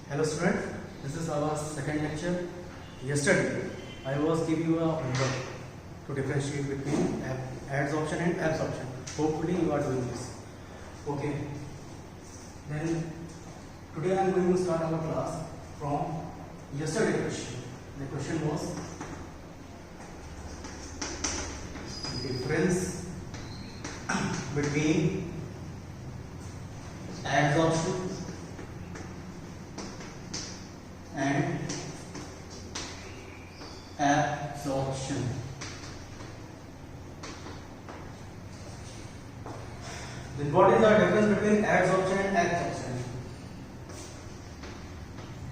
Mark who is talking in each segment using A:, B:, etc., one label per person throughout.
A: Hello student, this is our second lecture. Yesterday I was giving you a homework to differentiate between adsorption and absorption. Hopefully you are doing this. Okay. Then today I am going to start our class from yesterday question. The question was difference between adsorption and absorption. Then what is the difference between adsorption and absorption?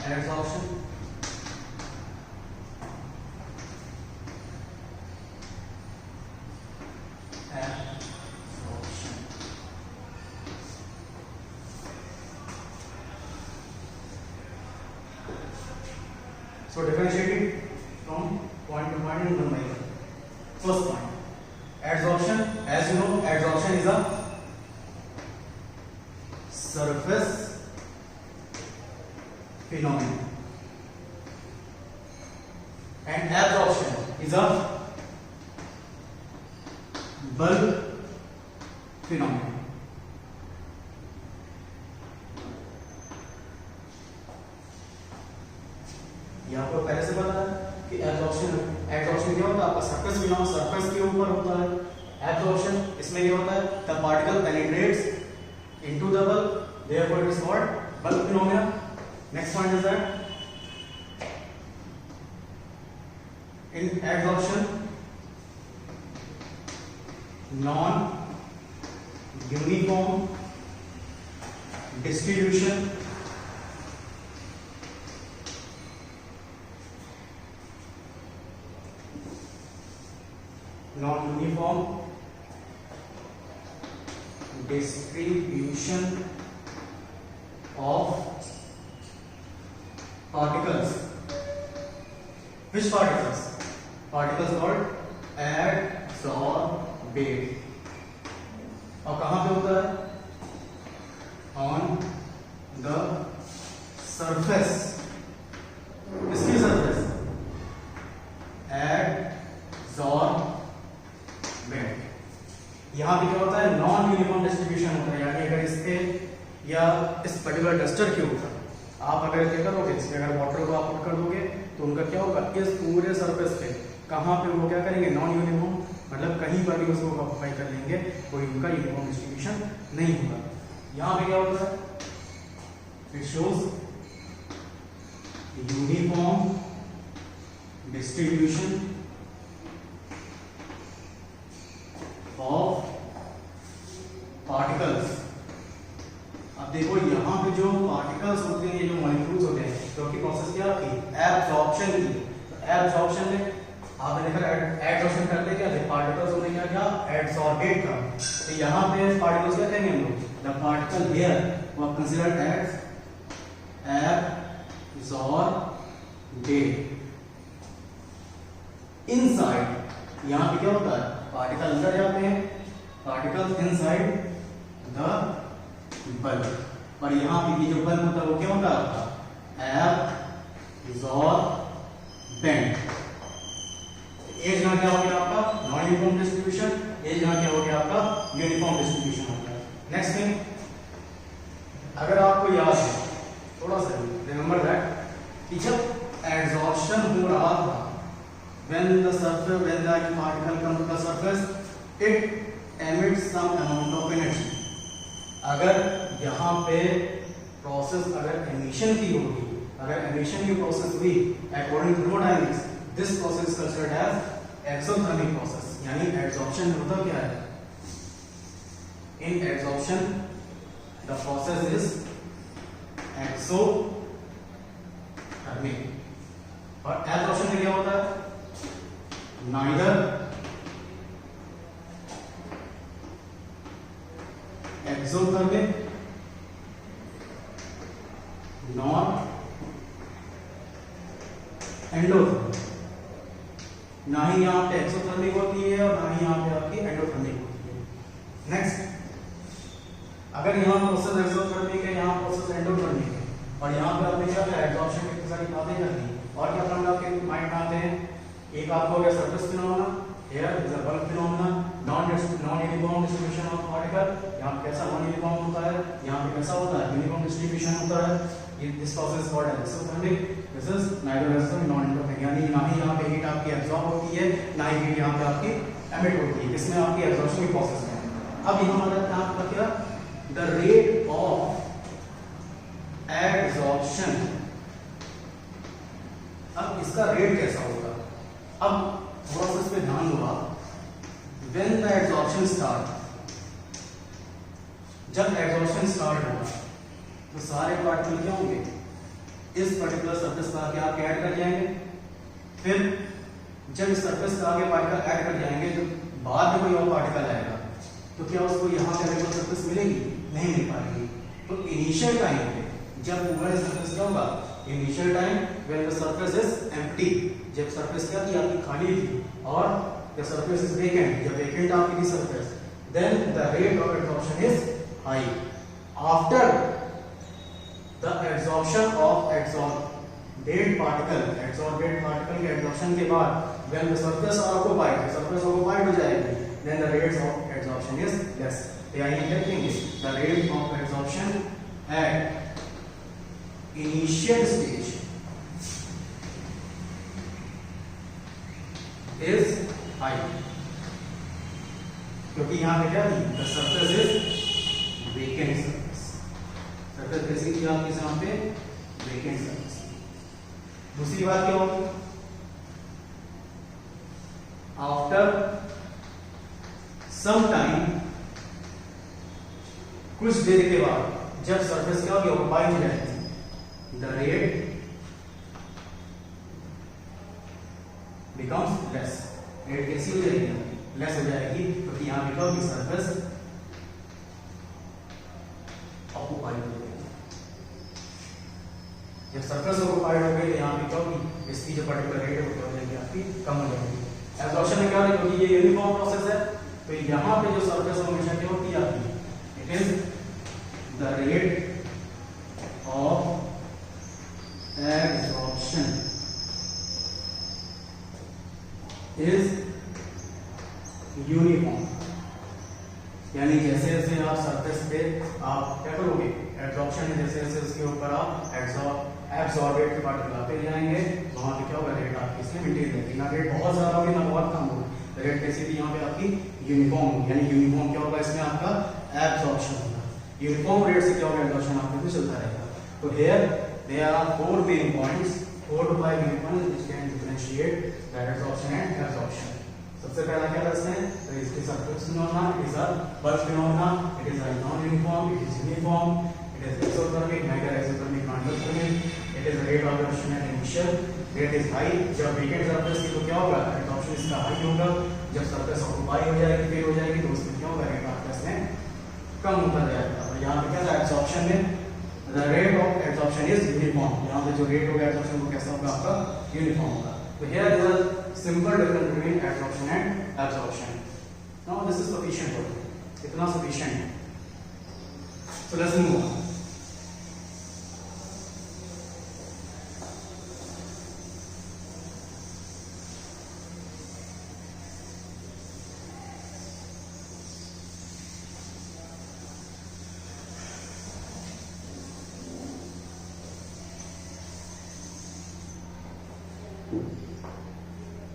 A: Adsorption absorption. So differentiate it from point to point and one by one. First point, adsorption. As you know, adsorption is a surface phenomenon, and absorption is a bulk phenomenon. यहाँ पर पहले से पता है कि absorption क्या होता है, आपका सरफेस फिनोमेना सरफेस के ऊपर होता है. एब्जॉर्प्शन इसमें क्या होता है, the particle penetrates into the bulb, therefore it is called bulk phenomena. Next point is that in absorption non uniform distribution non-uniform distribution of particles. Which particles? Particles called adsorbate. और कहाँ पे होता है? On the surface. किसकी surface? Adsorbate. यहाँ पे क्या होता है, नॉन यूनिफॉर्म डिस्ट्रीब्यूशन होता है. यानी अगर इस पे या इस पर्टिकुलर डस्टर के ऊपर आप अगर क्या करोगे, इसमें अगर वाटर को आप पुट कर दोगे तो उनका क्या होगा, इस पूरे सरफेस पे कहाँ पे वो क्या करेंगे, नॉन यूनिफॉर्म, मतलब कहीं पर भी उसको ऑक्यूपाई कर लेंगे, कोई उनका यूनिफॉर्म डिस्ट्रीब्यूशन नहीं होगा. यहाँ पे क्या होता है, it shows uniform distribution of particles. अब देखो यहाँ पे जो पार्टिकल्स होते हैं, ये जो मॉलिक्यूल्स होते हैं, तो की प्रोसेस क्या की, एब्जॉर्प्शन की. तो एब्जॉर्प्शन में आपने देखा एब्जॉर्प्शन करते क्या थे, पार्टिकल्स होने क्या क्या एडसॉर्बेट का. तो यहाँ पे पार्टिकल्स क्या कहेंगे हम लोग, the particle here were considered as absorbed. Inside यहाँ पे क्या होता है, पार्टिकल अंदर जाते हैं, पार्टिकल्स इनसाइड द बल्ब. और यहाँ पे जो बल्ब होता है वो क्या होता है आपका, एब्जॉर्बेंट. एज यहाँ क्या हो गया आपका, नॉन यूनिफॉर्म डिस्ट्रीब्यूशन. एज यहाँ क्या हो गया आपका, यूनिफॉर्म डिस्ट्रीब्यूशन हो गया. नेक्स्ट थिंग, अगर आपको याद है, थोड़ा सा रिमेंबर दैट कि जब एब्जॉर्प्शन हो रहा था, when the particle comes to the surface, it emits some amount of energy. अगर यहाँ पे प्रोसेस अगर एमिशन की होगी, अगर एमिशन की प्रोसेस हुई according to thermodynamics, this process is considered as exothermic process. यानी एब्जॉर्प्शन में होता क्या है, in absorption the process is exothermic. और एब्जॉर्प्शन में क्या होता है, neither exothermic nor endothermic. ना ही यहाँ पे एक्सोथर्मिक होती है और ना ही यहाँ पे आपकी एंडोथर्मिक होती है. नेक्स्ट, अगर यहाँ प्रोसेस एक्सोथर्मिक है, यहाँ प्रोसेस एंडोथर्मिक है, और यहाँ पे आपने क्या किया, एब्जॉर्प्शन की सारी बातें कर दी। और क्या फॉर्मूला आपके माइंड में आते हैं, एक आपको अगर surface phenomena, here is a bulk phenomena, non uniform distribution of particle, यहाँ पे कैसा नॉन यूनिफॉर्म होता है, यहाँ पे कैसा होता है, यूनिफॉर्म डिस्ट्रीब्यूशन होता है। This process called as exothermic, this is neither resistive non interferent, यानी ना ही यहाँ पे हीट आपकी एब्जॉर्ब होती है, ना ही हीट यहाँ पे आपकी एमिट होती है, इसमें आपकी एब्जॉर्प्शन की प्रोसेस है। अब यहाँ आ जाता है आपका क्या, द रेट ऑफ एब्जॉर्प्शन। अब इसका रेट कैसा होगा, अब थोड़ा सा इस पे ध्यान दो आप। व्हेन द एब्जॉर्प्शन स्टार्ट, जब एब्जॉर्प्शन स्टार्ट होगा तो सारे पार्टिकल क्या होंगे, इस पर्टिकुलर सरफेस पर आके आप ऐड कर जाएंगे। फिर जब इस सरफेस पर आके पार्टिकल ऐड कर जाएंगे तो बाद में कोई और पार्टिकल आएगा तो क्या उसको यहाँ पे रेगुलर सरफेस मिलेगी, नहीं मिल पाएगी। तो इनिशियल टाइम पे जब पूरा सरफेस क्या होगा, initial time when the surface is empty, जब सरफेस क्या थी आपकी खाली थी, और द सरफेस इज वेकेंट, जब वेकेंट आपकी थी surface, then the rate of absorption is high. After the absorption of absorbed particle के एब्जॉर्प्शन के बाद when the surface occupied, surface occupied हो जाएगी, then the rate of absorption is less. तो यानी देखेंगे the rate of absorption at initial stage is high, क्योंकि यहां पे क्या थी, the surface is vacant surface, surface कैसी थी आपके यहां पे, वेकेंट सरफेस। दूसरी बात क्या होगी, आफ्टर सम टाइम, कुछ देर के बाद जब सरफेस क्या होगी, ऑक्युपाई हो जाएगी, the rate becomes less, rate कैसी हो जाएगी, लेस हो जाएगी, क्योंकि यहां पे क्या होगी, सरफेस ऑक्युपाइड हो जाएगी। जब सरफेस ऑक्युपाइड हो गई तो यहाँ पे क्या होगी, इसकी जो पर्टिकुलर रेट है वो हो जाएगी आपकी, कम हो जाएगी। एब्जॉर्प्शन में क्या होगा, क्योंकि ये यूनिफॉर्म प्रोसेस है, तो यहाँ पे जो सरफेस हमेशा क्या होती है आपकी, it is the rate of absorption is uniform, यानी जैसे जैसे आप सरफेस पे आप क्या करोगे, एब्जॉर्प्शन में जैसे जैसे उसके ऊपर आप एब्जॉर्बेड पार्टिकल आते जाएंगे, वहां पे क्या होगा, रेट आपकी इसमें मेंटेन रहेगी, ना रेट बहुत ज्यादा होगी ना बहुत कम होगी, रेट कैसी थी यहाँ पे आपकी, यूनिफॉर्म होगी। यानी यूनिफॉर्म क्या होगा, इसमें आपका एब्जॉर्प्शन होगा, यूनिफॉर्म रेट से क्या होगा, एब्जॉर्प्शन आपके भी चलता रहेगा। तो here there are 4 main points, 4 to 5 main points which can differentiate the absorption and absorption. सबसे पहला क्या था इसमें, तो इसके surface phenomena, it is a bulk phenomena, it is a non uniform, it is uniform, it is exothermic, neither exothermic non exothermic, it is rate of absorption at initial, rate is high, जब vacant surface की तो क्या होगा, absorption इसका high होगा, जब surface occupy हो जाएगी, फिर हो जाएगी, तो उसमें क्या होगा, रेट आपका इसमें कम होता जाएगा। और यहाँ पे क्या था, एब्जॉर्प्शन में the rate of absorption is uniform, यहाँ पे जो रेट होगा एब्जॉर्प्शन वो कैसा होगा, आपका यूनिफॉर्म होगा। तो here is a simple difference between absorption and absorption. Now this is sufficient for you. इतना sufficient है. So let's move on.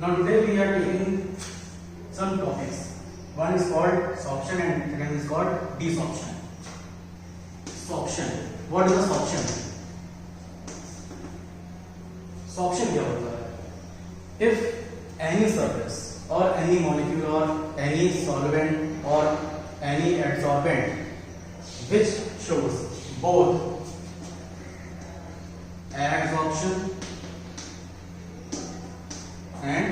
A: Now today we are taking some topics. One is called sorption and second is called desorption. Sorption. What is a sorption? Sorption क्या होता है? If any surface or any molecule or any solvent or any adsorbent which shows both adsorption and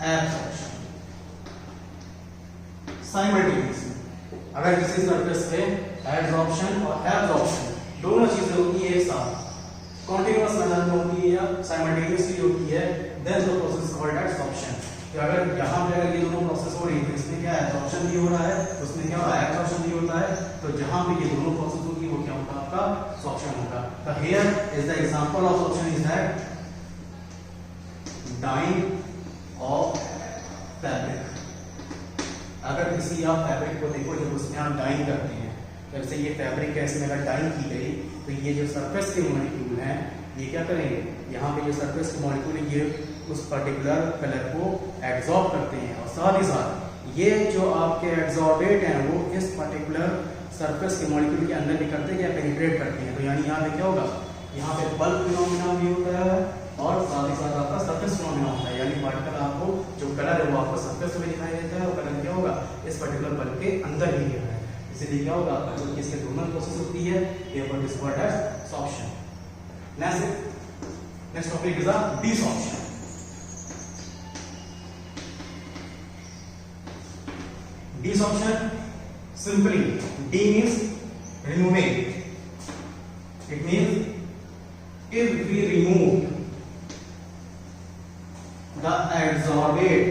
A: absorption simultaneously, अगर किसी surface पे absorption और absorption दोनों चीजें होती है एक साथ, कॉन्टिन्यूअस मेथड में होती है या साइमल्टेनियसली होती है, then the process is called absorption. कि अगर यहाँ पे अगर ये दोनों प्रोसेस हो रही है तो इसमें क्या एब्जॉर्प्शन भी हो रहा है, उसमें क्या एब्जॉर्प्शन भी होता है, तो जहां पे ये दोनों प्रोसेस होगी वो क्या होगा, आपका सॉर्प्शन होगा। is the example of option is that dyeing of fabric. अगर किसी आप फैब्रिक को देखो जब उसमें आप डाइंग करते हैं, जैसे ये फैब्रिक है, इसमें अगर डाइंग की गई तो ये जो सरफेस के मॉलिक्यूल हैं ये क्या करेंगे, यहाँ पे जो सरफेस के मॉलिक्यूल ये उस पर्टिकुलर कलर को एब्जॉर्ब करते हैं और साथ ही साथ ये जो आपके एब्जॉर्बेट हैं वो इस पर्टिकुलर सरफेस के मॉलिक्यूल के अंदर निकलते हैं या पेनिट्रेट करते हैं। तो यानी यहाँ पे क्या होगा, यहाँ पे बल्क फिनोमेना भी होता है और साथ ही साथ आपका सरफेस फिनोमेना होता है, यानी पार्टिकल आपको जो कलर है वो आपको सरफेस में दिखाई देता है और कलर क्या होगा इस पर्टिकुलर बल्ब के अंदर ही है। इसीलिए क्या होगा, जो इसके दोनों प्रोसेस होती है ये what is called as sorption. Next topic is the desorption. Desorption, simply D means removing. It means if we remove the adsorbate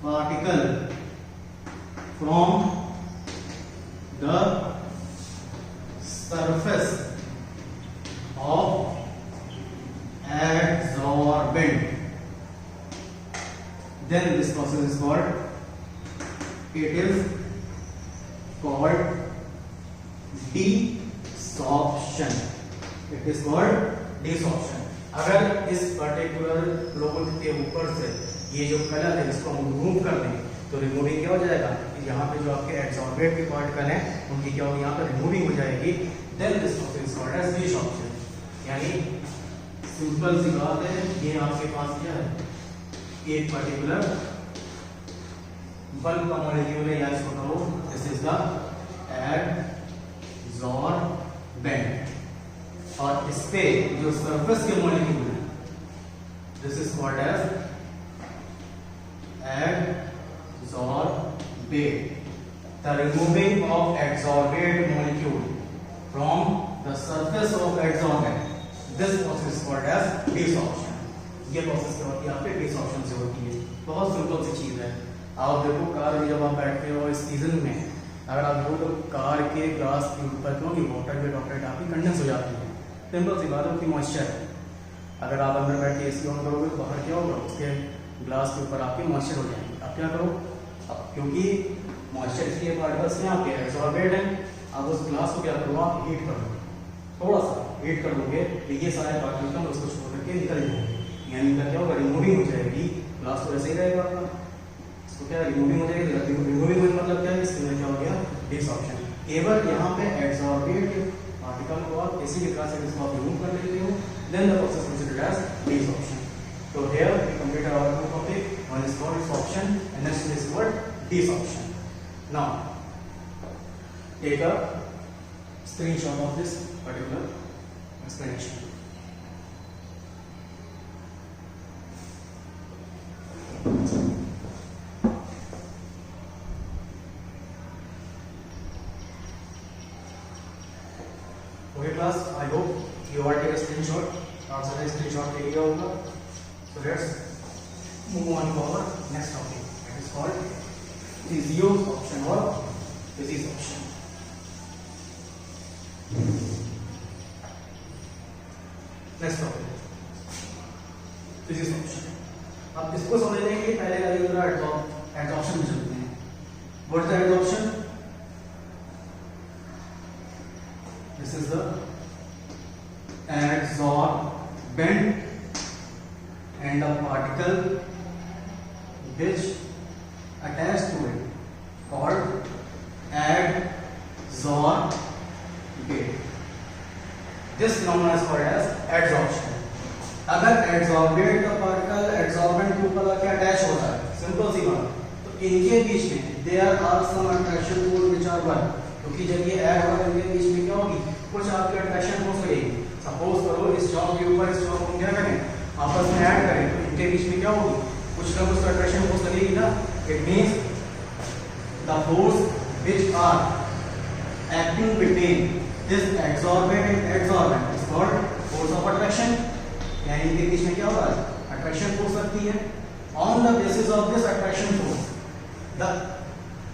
A: particle from the surface of adsorbent, then this process is called, it is called desorption. It is called desorption. अगर इस particular cloth के ऊपर से ये जो colour है इसको हम रिमूव कर दें तो रिमूविंग क्या हो जाएगा, यहाँ पे जो आपके एब्सॉर्बेट के पार्टिकल हैं उनकी क्या होगी, यहाँ पर रिमूविंग हो जाएगी। Then this process is called as desorption. यानी सिंपल सी बात है, ये आपके पास क्या है, एक पर्टिकुलर बल्ब का मॉलिक्यूल है या इसको कहो दिस इज द एडसॉर्बेंट और इस पे जो सरफेस के मॉलिक्यूल है this is called as adsorbate. The removing of adsorbate molecule from the surface of adsorbent, this process is called as desorption. ये प्रोसेस क्या होती है, यहाँ पे डिसॉर्प्शन से होती है। बहुत सिंपल सी चीज है। आप देखो कार में जब आप बैठते हो इस सीजन में, अगर आप देखो तो कार के ग्लास के ऊपर क्यों नहीं वाटर के ड्रॉपलेट आपकी कंडेंस हो जाती है। सिंपल सी बात है, उसकी मॉइस्चर है। अगर आप अंदर बैठ के एसी ऑन करोगे तो बाहर क्या होगा, उसके ग्लास के ऊपर आपके मॉइस्चर हो जाएंगे। अब क्या करो, अब क्योंकि मॉइस्चर इसलिए पार्टिकल्स में आपके एब्सॉर्बेड है, अब उस ग्लास को क्या करो, आप हीट कर दो, थोड़ा सा हीट कर दोगे तो ये सारे पार्टिकल उसको छोड़ करके निकल जाएंगे। यानी क्या होगा, रिमूविंग हो जाएगी, ग्लास तो ऐसे ही रहेगा आपका, इसको क्या रिमूविंग हो जाएगी। रिमूविंग मतलब क्या है, इसके अंदर क्या हो गया, डिसऑर्प्शन। केवल यहाँ पे एब्सॉर्बेट पार्टिकल को आप किसी भी तरह से इसको आप रिमूव कर लेते हो, then the process considered as desorption. तो here we completed our two topic, one is called desorption and next is called desorption. Now take a screenshot of this particular explanation. Okay class, I hope you all take a screenshot. आप सारे screenshot ले लिया होगा. So let's move on to our next topic. That is called physiosorption or physisorption. Next topic, physisorption. अब इसको समझने के लिए पहले एडसॉर्प्शन में चलते हैं। What is the adsorption? This is the adsorbent and the particle which attached to it called adsorbate. This phenomenon is called as adsorption. अगर एड्सॉर्बेट का पार्टिकल एड्सॉर्बेंट के ऊपर आके अटैच हो रहा है, सिंपल सी बात, तो इनके बीच में there are some attraction force which are one, क्योंकि जब ये ऐड होगा इनके बीच में क्या होगी, कुछ आपकी अट्रैक्शन फोर्स लगेगी। सपोज करो इस चौक के ऊपर इस चौक को क्या करें, आपस में ऐड करें, तो इनके बीच में क्या होगी, कुछ ना कुछ अट्रैक्शन फोर्स लगेगी ना। It means the force which are acting between this adsorbent and adsorbent is called force of attraction. यानी इनके बीच में क्या होगा, अट्रैक्शन फोर्स लगती है। On the basis of this attraction force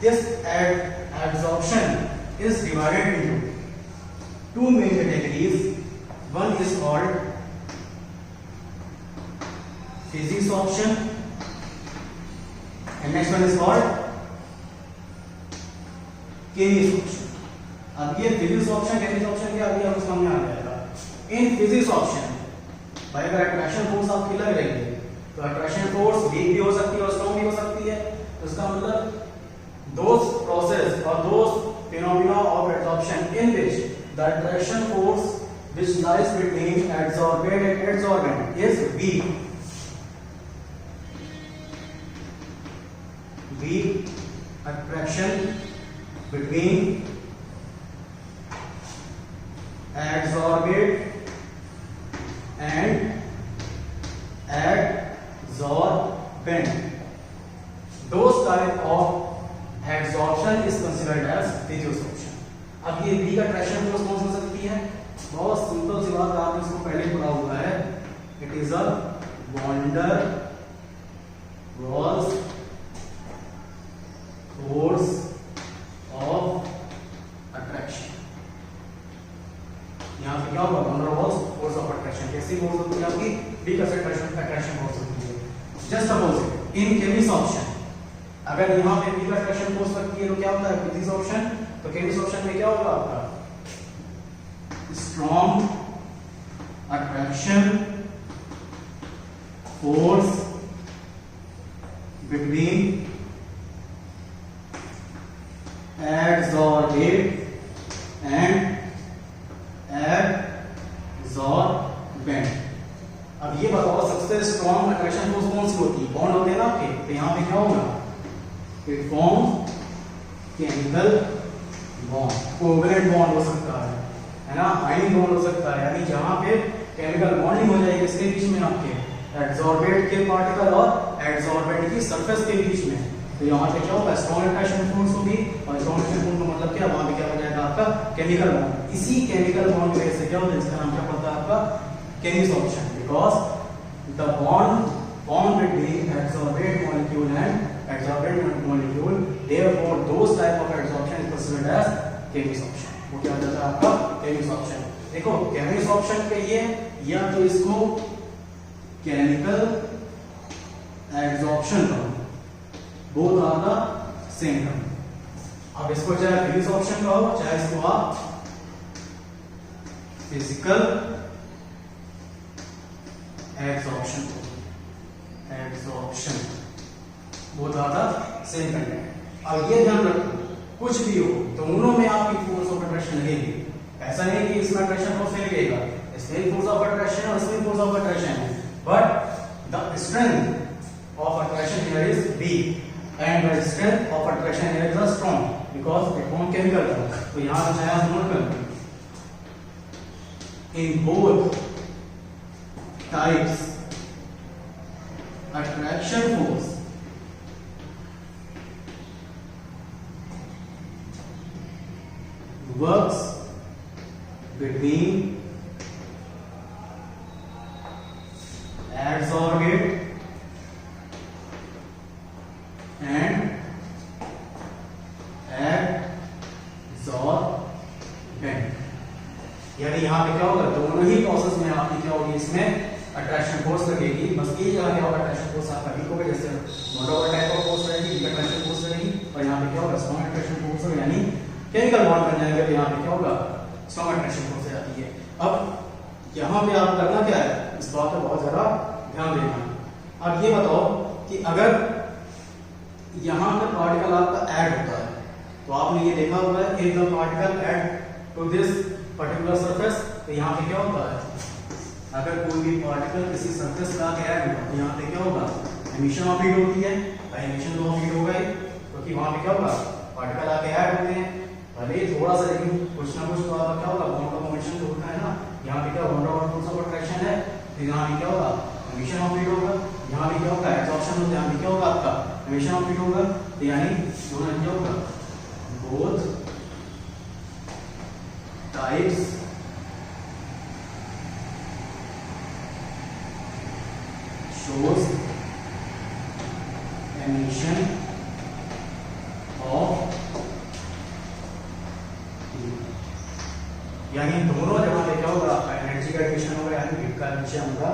A: this adsorption is divided into two main categories. One is called physics option and next one is called chemistry option. अब ये फिजिक्स ऑप्शन केमिस्ट्री ऑप्शन क्या अभी आपको समझ में आ जाएगा. In physics option भाई अगर अट्रैक्शन फोर्स आपकी लग रही है तो अट्रैक्शन फोर्स वीक भी हो सकती है और स्ट्रॉन्ग भी हो सकती है. तो इसका मतलब those process or those phenomena of adsorption in which the attraction force which lies between adsorbent and adsorbent is weak. Weak attraction between adsorbate and adsorbent. Those type of adsorption is considered as physics option. अब ये weak attraction force कौन सी हो सकती है? बहुत simple सी बात आपने इसको पहले पढ़ा हुआ है. It is a van der Waals force of attraction. यहाँ पे क्या होगा? van der Waals force of attraction. कैसी force होती है आपकी? weak attraction force होती है. Just suppose in chemistry option अगर यहाँ पे weak attraction force लगती है तो क्या होता है? physics option. तो chemistry option में क्या होगा आपका? strong attraction force between adsorbate and adsorbent. अब ये बताओ सबसे स्ट्रॉन्ग अट्रैक्शन फोर्स कौन सी होती है? बॉन्ड होते हैं ना आपके. तो यहाँ पे क्या होगा? It form chemical bond. Covalent bond हो सकता है ना, आयनिक बॉन्ड हो सकता है. यानी जहां पे केमिकल बॉन्डिंग हो जाएगी इसके बीच में आपके एडसॉर्बेट के पार्टिकल और एडसॉर्बेंट की सरफेस के बीच में. तो यहाँ पे क्या होगा? स्ट्रॉन्ग अट्रैक्शन फोर्स होगी. और स्ट्रॉन्ग अट्रैक्शन फोर्स का मतलब क्या? वहां पे क्या हो जाएगा आपका? Chemical bond. इसी केमिकल बॉन्ड की वजह से क्या होता है? इसका नाम क्या पड़ता है आपका? Chemistry option. Because the bond between adsorbate molecule and adsorbent molecule, therefore those type of adsorption is considered as chemistry option. वो क्या हो जाता है आपका? chemistry option. देखो chemistry option कहिए या तो इसको chemical adsorption कहो, both are the same term. अब इसको चाहे physics option कहो चाहे इसको आप physical adsorption कहो. Adsorption both are the same content. अब ये ध्यान रखो कुछ भी हो दोनों में आपकी फोर्स ऑफ अट्रैक्शन लगेगी. ऐसा नहीं कि इसमें अट्रैक्शन फोर्स नहीं लगेगा. इसमें फोर्स ऑफ अट्रैक्शन और इसमें फोर्स ऑफ अट्रैक्शन है. But the strength of attraction here is weak and the strength of attraction here is strong because it form chemical bond. तो यहां पे चाहे नोट कर in both types attraction force works between adsorbate and adsorbent. यानी यहाँ पे क्या होगा? दोनों ही प्रोसेस में आपकी क्या होगी? इसमें अट्रैक्शन फोर्स लगेगी. बस ये जगह क्या होगा? अट्रैक्शन फोर्स आपका वीक होगा. जैसे मोनोकोल टाइप ऑफ फोर्स रहेगी, वीक अट्रैक्शन फोर्स रहेगी. और यहाँ पे क्या होगा? स्ट्रॉन्ग अट्रैक्शन फोर्स होगा. यानी केमिकल बॉन्ड बन जाएंगे. तो यहाँ पे क्या होगा? स्ट्रॉन्ग अट्रैक्शन फोर्स आ जाती है. अब यहाँ पे आप करना क्या है? इस बात पर बहुत ज्यादा ध्यान देना. अब ये बताओ कि अगर यहाँ पे पार्टिकल आपका ऐड होता है तो आपने ये देखा होगा if the particle add to this particular surface. तो यहाँ पे क्या होता है? अगर कोई भी पार्टिकल किसी सरफेस का ऐड होगा तो यहाँ पे क्या होगा? एमिशन ऑफ हीट होती है. एमिशन तो ऑफ हीट होगा ही क्योंकि वहां पे क्या होगा? पार्टिकल आके ऐड होते हैं. भले थोड़ा सा लेकिन कुछ ना कुछ तो आपका क्या होगा? बॉन्ड ऑफ मोशन तो होता है ना. यहाँ पे क्या bond of force of attraction है. तो यहाँ पे क्या होगा? एमिशन ऑफ हीट होगा. यहाँ पे क्या होगा? एब्जॉर्प्शन होता है. यहाँ पे क्या होगा आपका? एमिशन ऑफ हीट होगा. तो यानी दोनों क्या होगा? Both types shows emission of heat. यानी दोनों जगह पे क्या होगा, आपका एनर्जी का एडिशन होगा यानी हीट का एडिशन होगा।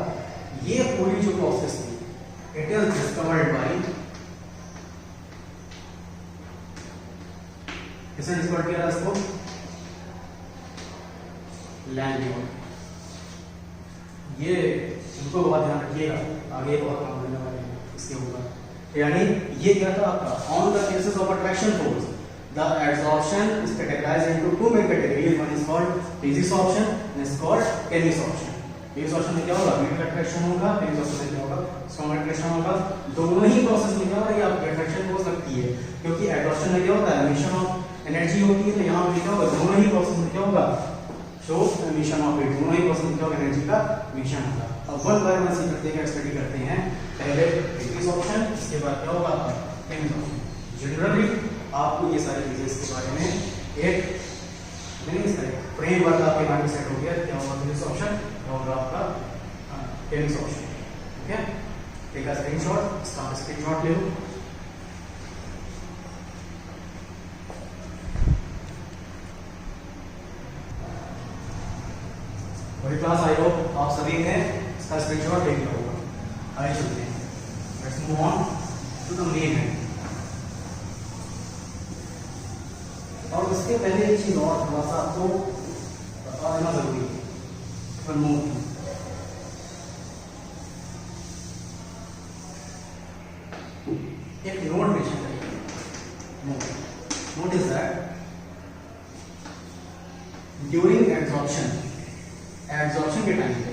A: ये पूरी जो प्रोसेस थी इट इज डिस्कवर्ड बाय, किसने डिस्कवर किया इसको, लैंगलियोन। ये इनको बहुत ध्यान रखिएगा, आगे बहुत काम करने वाले हैं इसके ऊपर। यानी ये क्या था आपका, on the cases of attraction force the absorption is categorised into two main categories, one is called physisorption and is called chemisorption. Physisorption में क्या होगा, हीट अट्रैक्शन होगा, टेनिसॉर्प्शन में क्या होगा, स्ट्रॉन्ग अट्रैक्शन होगा। दोनों ही प्रोसेस में क्या होगा, ये आपकी अट्रैक्शन हो सकती है, क्योंकि एब्जॉर्प्शन में क्या होता है, एमिशन ऑफ एनर्जी होती है, तो यहाँ पे क्या होगा, दोनों ही प्रोसेस में क्या होगा, शो एमिशन ऑफ हीट, दोनों ही प्रोसेस में क्या होगा, एनर्जी का एमिशन होगा। अब वन बाय वन सी करते हैं, स्टडी करते हैं। पहले टेनिसॉर्प्शन, इसके बाद क्या होगा आपका टेनिसॉर्प्शन। जनरली आपको ये सारी चीजें इसके बारे में एक फ्रेमवर्क आपके माइंड में सेट हो गया, क्या होगा टेनिसॉर्प्शन, क्या होगा आपका टेनिसॉर्प्शन। ठीक है, एक स्क्रीनशॉट, इसका स्क्रीनशॉट ले लो। वही क्लास आई हो आप सभी ने इसका स्क्रीनशॉट ले लिया होगा। आइए चलते हैं, let's move on to the main है। और उसके पहले एक चीज और थोड़ा सा आपको बता देना जरूरी है, वन मोर थिंग। एक नोट मेंशन करिए, note is that during absorption के टाइम पे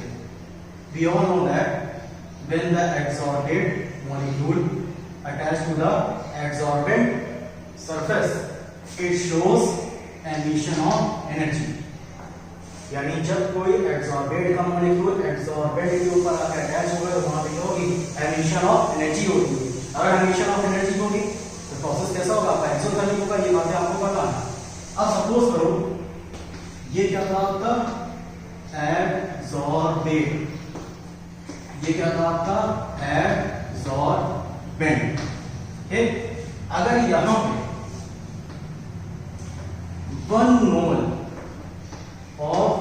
A: we all know that when the adsorbate molecule attached to the adsorbent surface it shows emission of energy। यानी जब कोई एब्सॉर्बेट का मॉलिक्यूल एब्सॉर्बेंट के ऊपर आकर अटैच होगा तो वहां पे क्या होगी, एमिशन ऑफ एनर्जी होगी। अगर एमिशन ऑफ एनर्जी होगी तो प्रोसेस कैसा होगा, आपका एक्सोथर्मिक होगा। ये बातें आपको पता है। अब सपोज करो ये क्या था आपका एब्सॉर्बेट, ये क्या था आपका एब्सॉर्बेंट। ठीक, अगर यहां पे 1 मोल ऑफ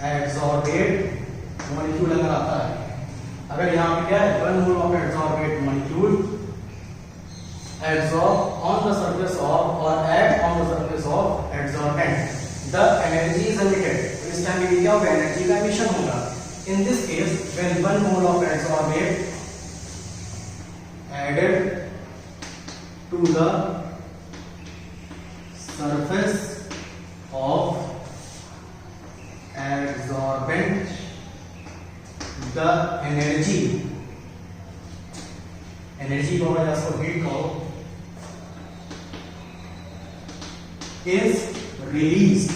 A: एब्सॉर्बेट मॉलिक्यूल अगर आता है, अगर यहां पे क्या है 1 mole of absorbate molecule absorb on the surface of और act on the surface of absorbent, the energy is emitted. इस टाइम पे क्या होगा, एनर्जी का एमिशन होगा। In this case, when 1 mole of adsorbate added to the surface of adsorbent, the energy को अगर इसको हीट कहो is released।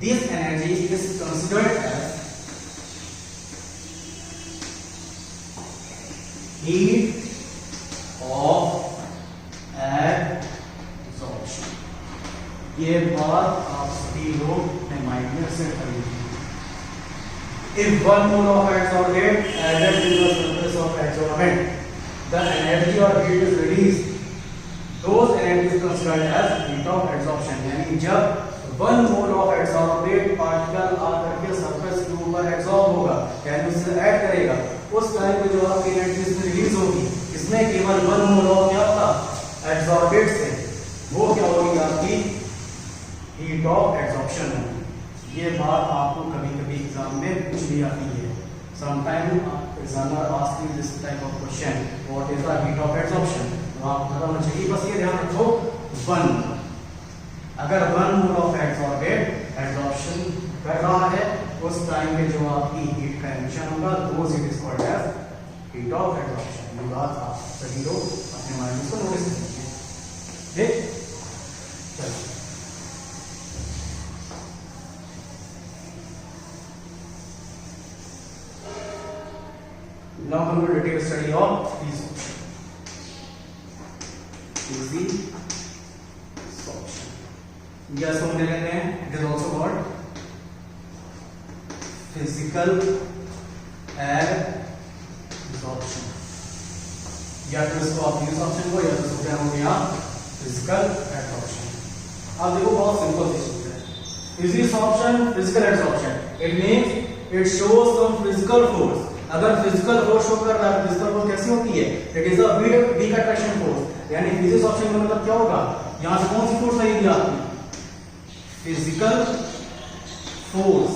A: This energy is considered as heat of absorption। ये बात आप सभी लोग अपने माइंड में सेट कर लीजिए। If 1 mole of adsorbate added to the surface of adsorbent, the energy or heat is released। Those energy is considered as heat of absorption। यानी जब 1 मोल ऑफ एब्सॉर्बेट पार्टिकल आकर के सरफेस के ऊपर एब्सॉर्ब होगा, यानी उससे ऐड करेगा, उस टाइम पे जो आपकी एनर्जी इसमें रिलीज होगी, इसमें केवल 1 मोल ऑफ क्या होगा एब्सॉर्बेट से, वो क्या होगी आपकी हीट ऑफ एब्सॉर्प्शन होगी। ये बात आपको कभी-कभी एग्जाम में पूछ भी आती है। Sometime examiner ask you this type of question, what is the heat of absorption. तो आपको पता होना चाहिए, बस ये ध्यान रखो 1, अगर 1 मोल ऑफ एब्सॉर्बेट एब्सॉर्प्शन कर रहा है उस टाइम में जो आपकी हीट का एमिशन होगा those it is called as heat of absorption. ये बात आप सभी लोग अपने माइंड में नोटिस करेंगे। ठीक, चलिए now come to detailed study of these easy solution। Gas को हम ले लेते हैं, it is also called physical absorption. या तो इसको आप यूज ऑप्शन को, या तो इसको क्या हो गया फिजिकल एब्सॉर्प्शन। अब देखो बहुत सिंपल सी चीज है, physics option physical absorption, it means it shows some physical force. अगर फिजिकल फोर्स शो कर रहा है, फिजिकल फोर्स कैसी होती है, it is a weak attraction force. यानी फिजिक्स ऑप्शन का मतलब क्या होगा, यहां से कौन सी फोर्स लगेगी आपकी, फिजिकल फोर्स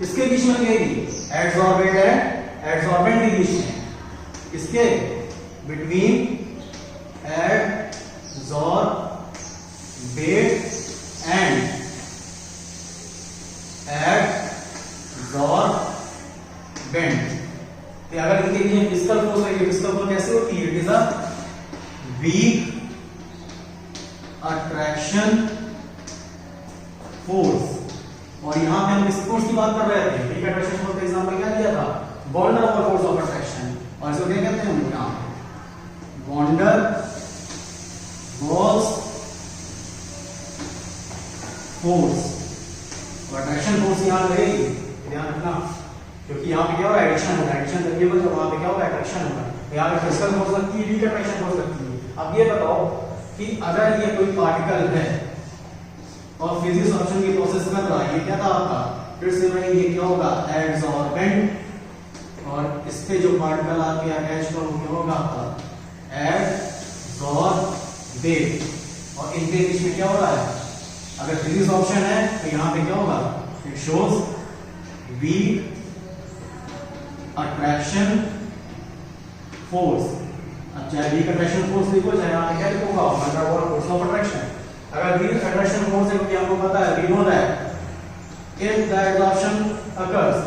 A: इसके बीच में लगेगी, एड्सॉर्बेंट एंड एड्सॉर्बेंट के बीच में, इसके बिटवीन एड्सॉर्बेंट एंड एड्सॉर्बेंट। अगर इनके लिए फिजिकल फोर्स है, फिजिकल फोर्स कैसे होती है, it is a weak attraction force. और यहां पे हम किस फोर्स की बात कर रहे थे, वीक अट्रैक्शन फोर्स का एग्जांपल क्या दिया था, बॉन्डर और फोर्स ऑफ अट्रैक्शन। और इसको क्या कहते हैं हम यहां, बॉन्डर वॉल्स फोर्स। और अट्रैक्शन फोर्स यहां लगेगी, ध्यान रखना, क्योंकि यहाँ पे क्या होगा, एडिशन होगा, एडिशन करिएगा तो वहां पे क्या होगा, अट्रैक्शन होगा। यहाँ पे फिजिकल फोर्स लगती है, वीक अट्रैक्शन फोर्स लगती है। अब ये बताओ कि अगर ये कोई पार्टिकल है और फिजिक्स ऑप्शन की प्रोसेस कर रहा है, ये क्या था आपका, फिर से वही, ये क्या होगा, एड्सॉर्बेंट, और इस पे जो पार्टिकल आके अटैच हो क्या होगा आपका, एड्सॉर्बेंट। और इनके बीच में क्या हो रहा है, अगर फिजिक्स ऑप्शन है तो यहाँ पे क्या होगा, it shows weak attraction force. अब चाहे वीक अट्रैक्शन फोर्स लिखो, चाहे यहाँ क्या लिखोगा, फोर्स ऑफ अट्रैक्शन। अगर वीक अट्रैक्शन फोर्स है, क्योंकि हमको पता है, we know that if the absorption occurs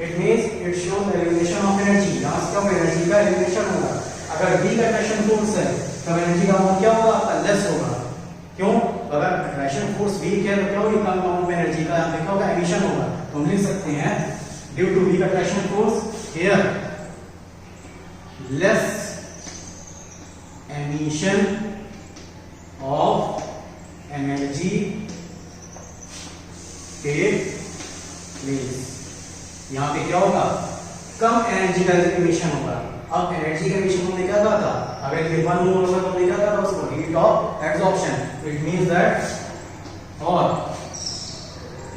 A: it means it shows elimination of energy. यहां से क्या एनर्जी का एलिमिनेशन होगा। अगर वीक अट्रैक्शन फोर्स है तो एनर्जी का अमाउंट क्या होगा, आपका लेस होगा। क्यों, अगर अट्रैक्शन फोर्स वीक है तो क्या होगी, कम अमाउंट में एनर्जी का यहां पे क्या होगा, एमिशन होगा। तो हम लिख सकते हैं due to weak attraction force here less emission of energy take place. यहां पे क्या होगा, कम एनर्जी का एमिशन होगा। अब एनर्जी का एमिशन हमने क्या कहा था, अगर ये 1 मोल होगा तो हमने क्या कहा था उसको, heat of absorption. It means that और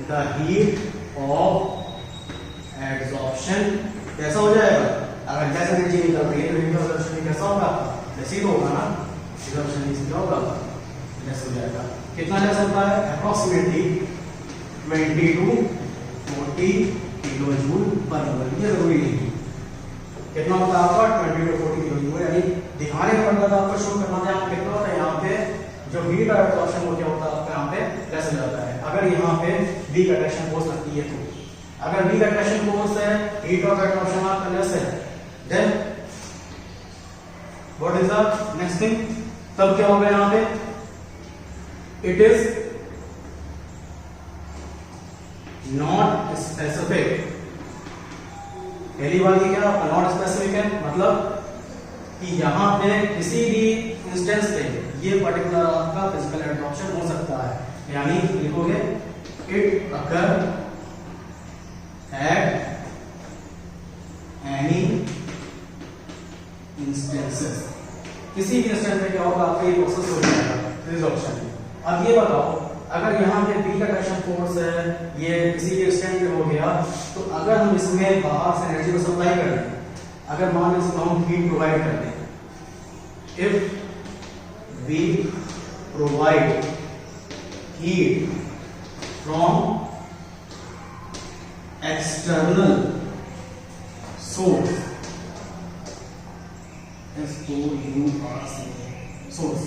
A: द हीट ऑफ एब्जॉर्प्शन कैसा हो जाएगा, अगर गैस एनर्जी निकल रही है तो हीट ऑफ एब्जॉर्प्शन कैसा होगा, वैसे ही होगा ना, एब्जॉर्प्शन इज क्या होगा, लेस हो जाएगा। कितना लेस होता है, अप्रोक्सीमेटली 20 to 40 किलो जूल पर मोल। ये जरूरी नहीं कितना होता है आपका, 20 to 40 किलो जूल, यानी दिखाने में पड़ता था आपको, शो करना था यहाँ कितना होता है, यहाँ पे जो हीट और एब्जॉर्प्शन वो क्या होता है आपका, यहाँ पे लेस हो जाता है। अगर यहाँ पे वीक अट्रैक्शन फोर्स लगती है तो, अगर वीक अट्रैक्शन फोर्स है, हीट ऑफ एब्जॉर्प्शन आपका लेस है, then what is the next thing, तब क्या होगा यहाँ पे, it is not specific। पहली बात ये क्या, नॉट स्पेसिफिक है, मतलब कि यहां पे किसी भी इंस्टेंस पे ये पर्टिकुलर आपका फिजिकल एब्जॉर्प्शन हो सकता है। यानी लिखोगे it occur at any instances, किसी भी इंस्टेंस में क्या होगा, आपका ये प्रोसेस हो जाएगा फिजिक्स ऑप्शन। अब ये बताओ, अगर यहाँ पे वीक अट्रैक्शन फोर्स है, ये किसी एक्सटेंट पे हो गया, तो अगर हम इसमें बाहर से एनर्जी को सप्लाई कर दें, अगर मान लीजिए इसको हम हीट प्रोवाइड कर दें, if we provide heat from external source, source,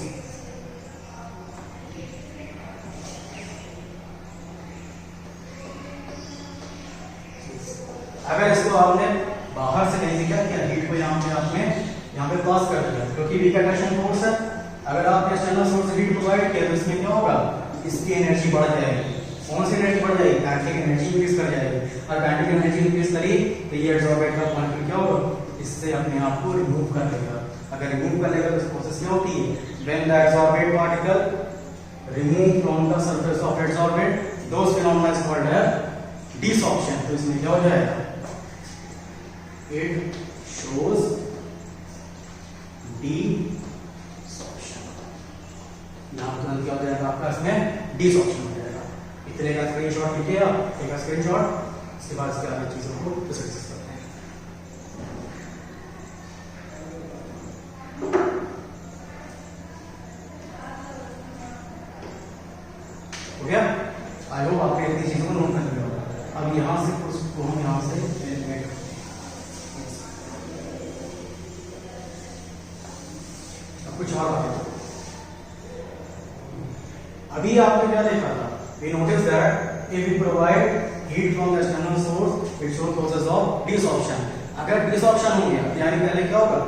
A: अगर इसको आपने बाहर से कहीं से क्या किया, हीट को यहाँ पे आपने यहाँ पे पास कर दिया, क्योंकि वीक अट्रैक्शन फोर्स है। अगर आपने एक्सटर्नल सोर्स से हीट प्रोवाइड किया तो इसमें क्या होगा, इसकी एनर्जी बढ़ जाएगी। कौन सी एनर्जी बढ़ जाएगी, काइनेटिक एनर्जी इंक्रीज कर जाएगी। और काइनेटिक एनर्जी इंक्रीज करी तो ये एब्जॉर्बेंट का पार्टिकल क्या होगा, इससे अपने आप को रिमूव कर लेगा। अगर रिमूव कर लेगा तो इस प्रोसेस क्या होती है, when the absorbent particle remove from the surface of absorbent, those phenomena is called as desorption. तो इसमें क्या हो जाएगा, it shows desorption। यहाँ पर क्या हो जाएगा आपका, इसमें डी ऑप्शन हो जाएगा। इतने का स्क्रीनशॉट लीजिए आप, इतने का स्क्रीनशॉट, इसके बाद इसके आगे चीजों को डिस्कस करते हैं। हो गया? आई होप आपने इतनी चीजों को नोट कर लिया होगा। अब यहाँ से उसको हम यहाँ से कुछ और बातें। अभी आपने क्या देखा था? We noticed that if we provide heat from the external source, it shows process of desorption. अगर desorption हो गया, यानी पहले क्या होगा?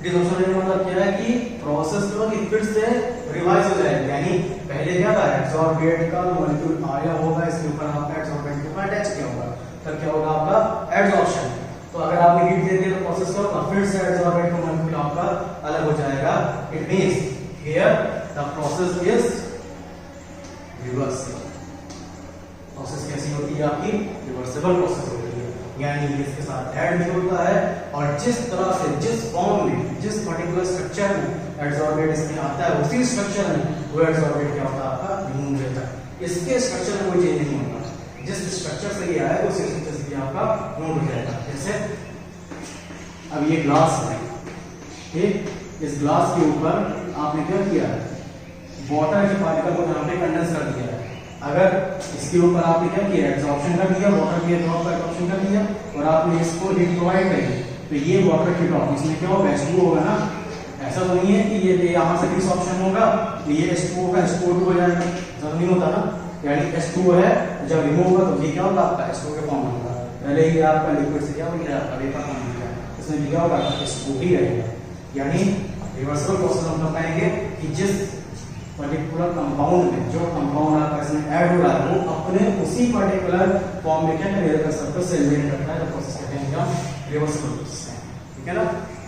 A: desorption का मतलब क्या है कि प्रोसेस जो है फिर से रिवाइज हो जाएगी। यानी पहले क्या था? एब्सॉर्बेंट का मॉलिक्यूल आया होगा, इसके ऊपर आपका एब्सॉर्बेंट के ऊपर अटैच किया होगा, तब क्या होगा आपका एडसॉर्प्शन। तो अगर आपने हीट दे दिया तो प्रोसेस क्या होगा? फिर से एब्सॉर्बेंट का मॉलिक्यूल आपका अलग हो जाएगा। It means here the process is reversible. Process कैसी होती है आपकी? रिवर्सिबल प्रोसेस होती है, यानी इसके साथ ऐड भी होता है और जिस तरह से, जिस फॉर्म में, जिस पर्टिकुलर स्ट्रक्चर में एडसॉर्बेंट इसमें आता है, उसी स्ट्रक्चर में वो एडसॉर्बेंट क्या होता है आपका? रिमूव रहता है। इसके स्ट्रक्चर में कोई चेंज नहीं होगा, जिस स्ट्रक्चर से ये आया है उसी स्ट्रक्चर से आपका नोट हो जाएगा। जैसे अब ये ग्लास है, ठीक, इस ग्लास के ऊपर आपने क्या किया है? वाटर के पार्टिकल को यहाँ पे कंडेंस कर दिया है। अगर इसके ऊपर आपने क्या किया? एब्जॉर्प्शन कर दिया, वाटर के ड्रॉप का एब्जॉर्प्शन कर दिया और आपने इसको हीट प्रोवाइड करी, तो ये वाटर की ड्रॉप इसमें क्या होगा? H2O होगा ना। ऐसा तो नहीं है कि ये यहाँ से डिसऑर्प्शन होगा तो ये H2O का H2O हो जाएगा, ऐसा नहीं होता ना। यानी H2O है, जब रिमूव होगा तो ये क्या होगा? आपका H2O के फॉर्म में होगा। पहले ये आपका लिक्विड से क्या हो गया? आपका वेपर फॉर्म हो गया, इसमें क्या होगा? H2O ही रहेगा। यानी रिवर्सिबल प्रोसेस हम कर पाएंगे कि जिस पर्टिकुलर कंपाउंड में, जो कंपाउंड आपका इसमें ऐड हो रहा है, वो अपने उसी पर्टिकुलर फॉर्म में क्या करेगा? सरफेस से रिलेट करता है, तो प्रोसेस कहते हैं हम रिवर्सिबल प्रोसेस है। ठीक है ना?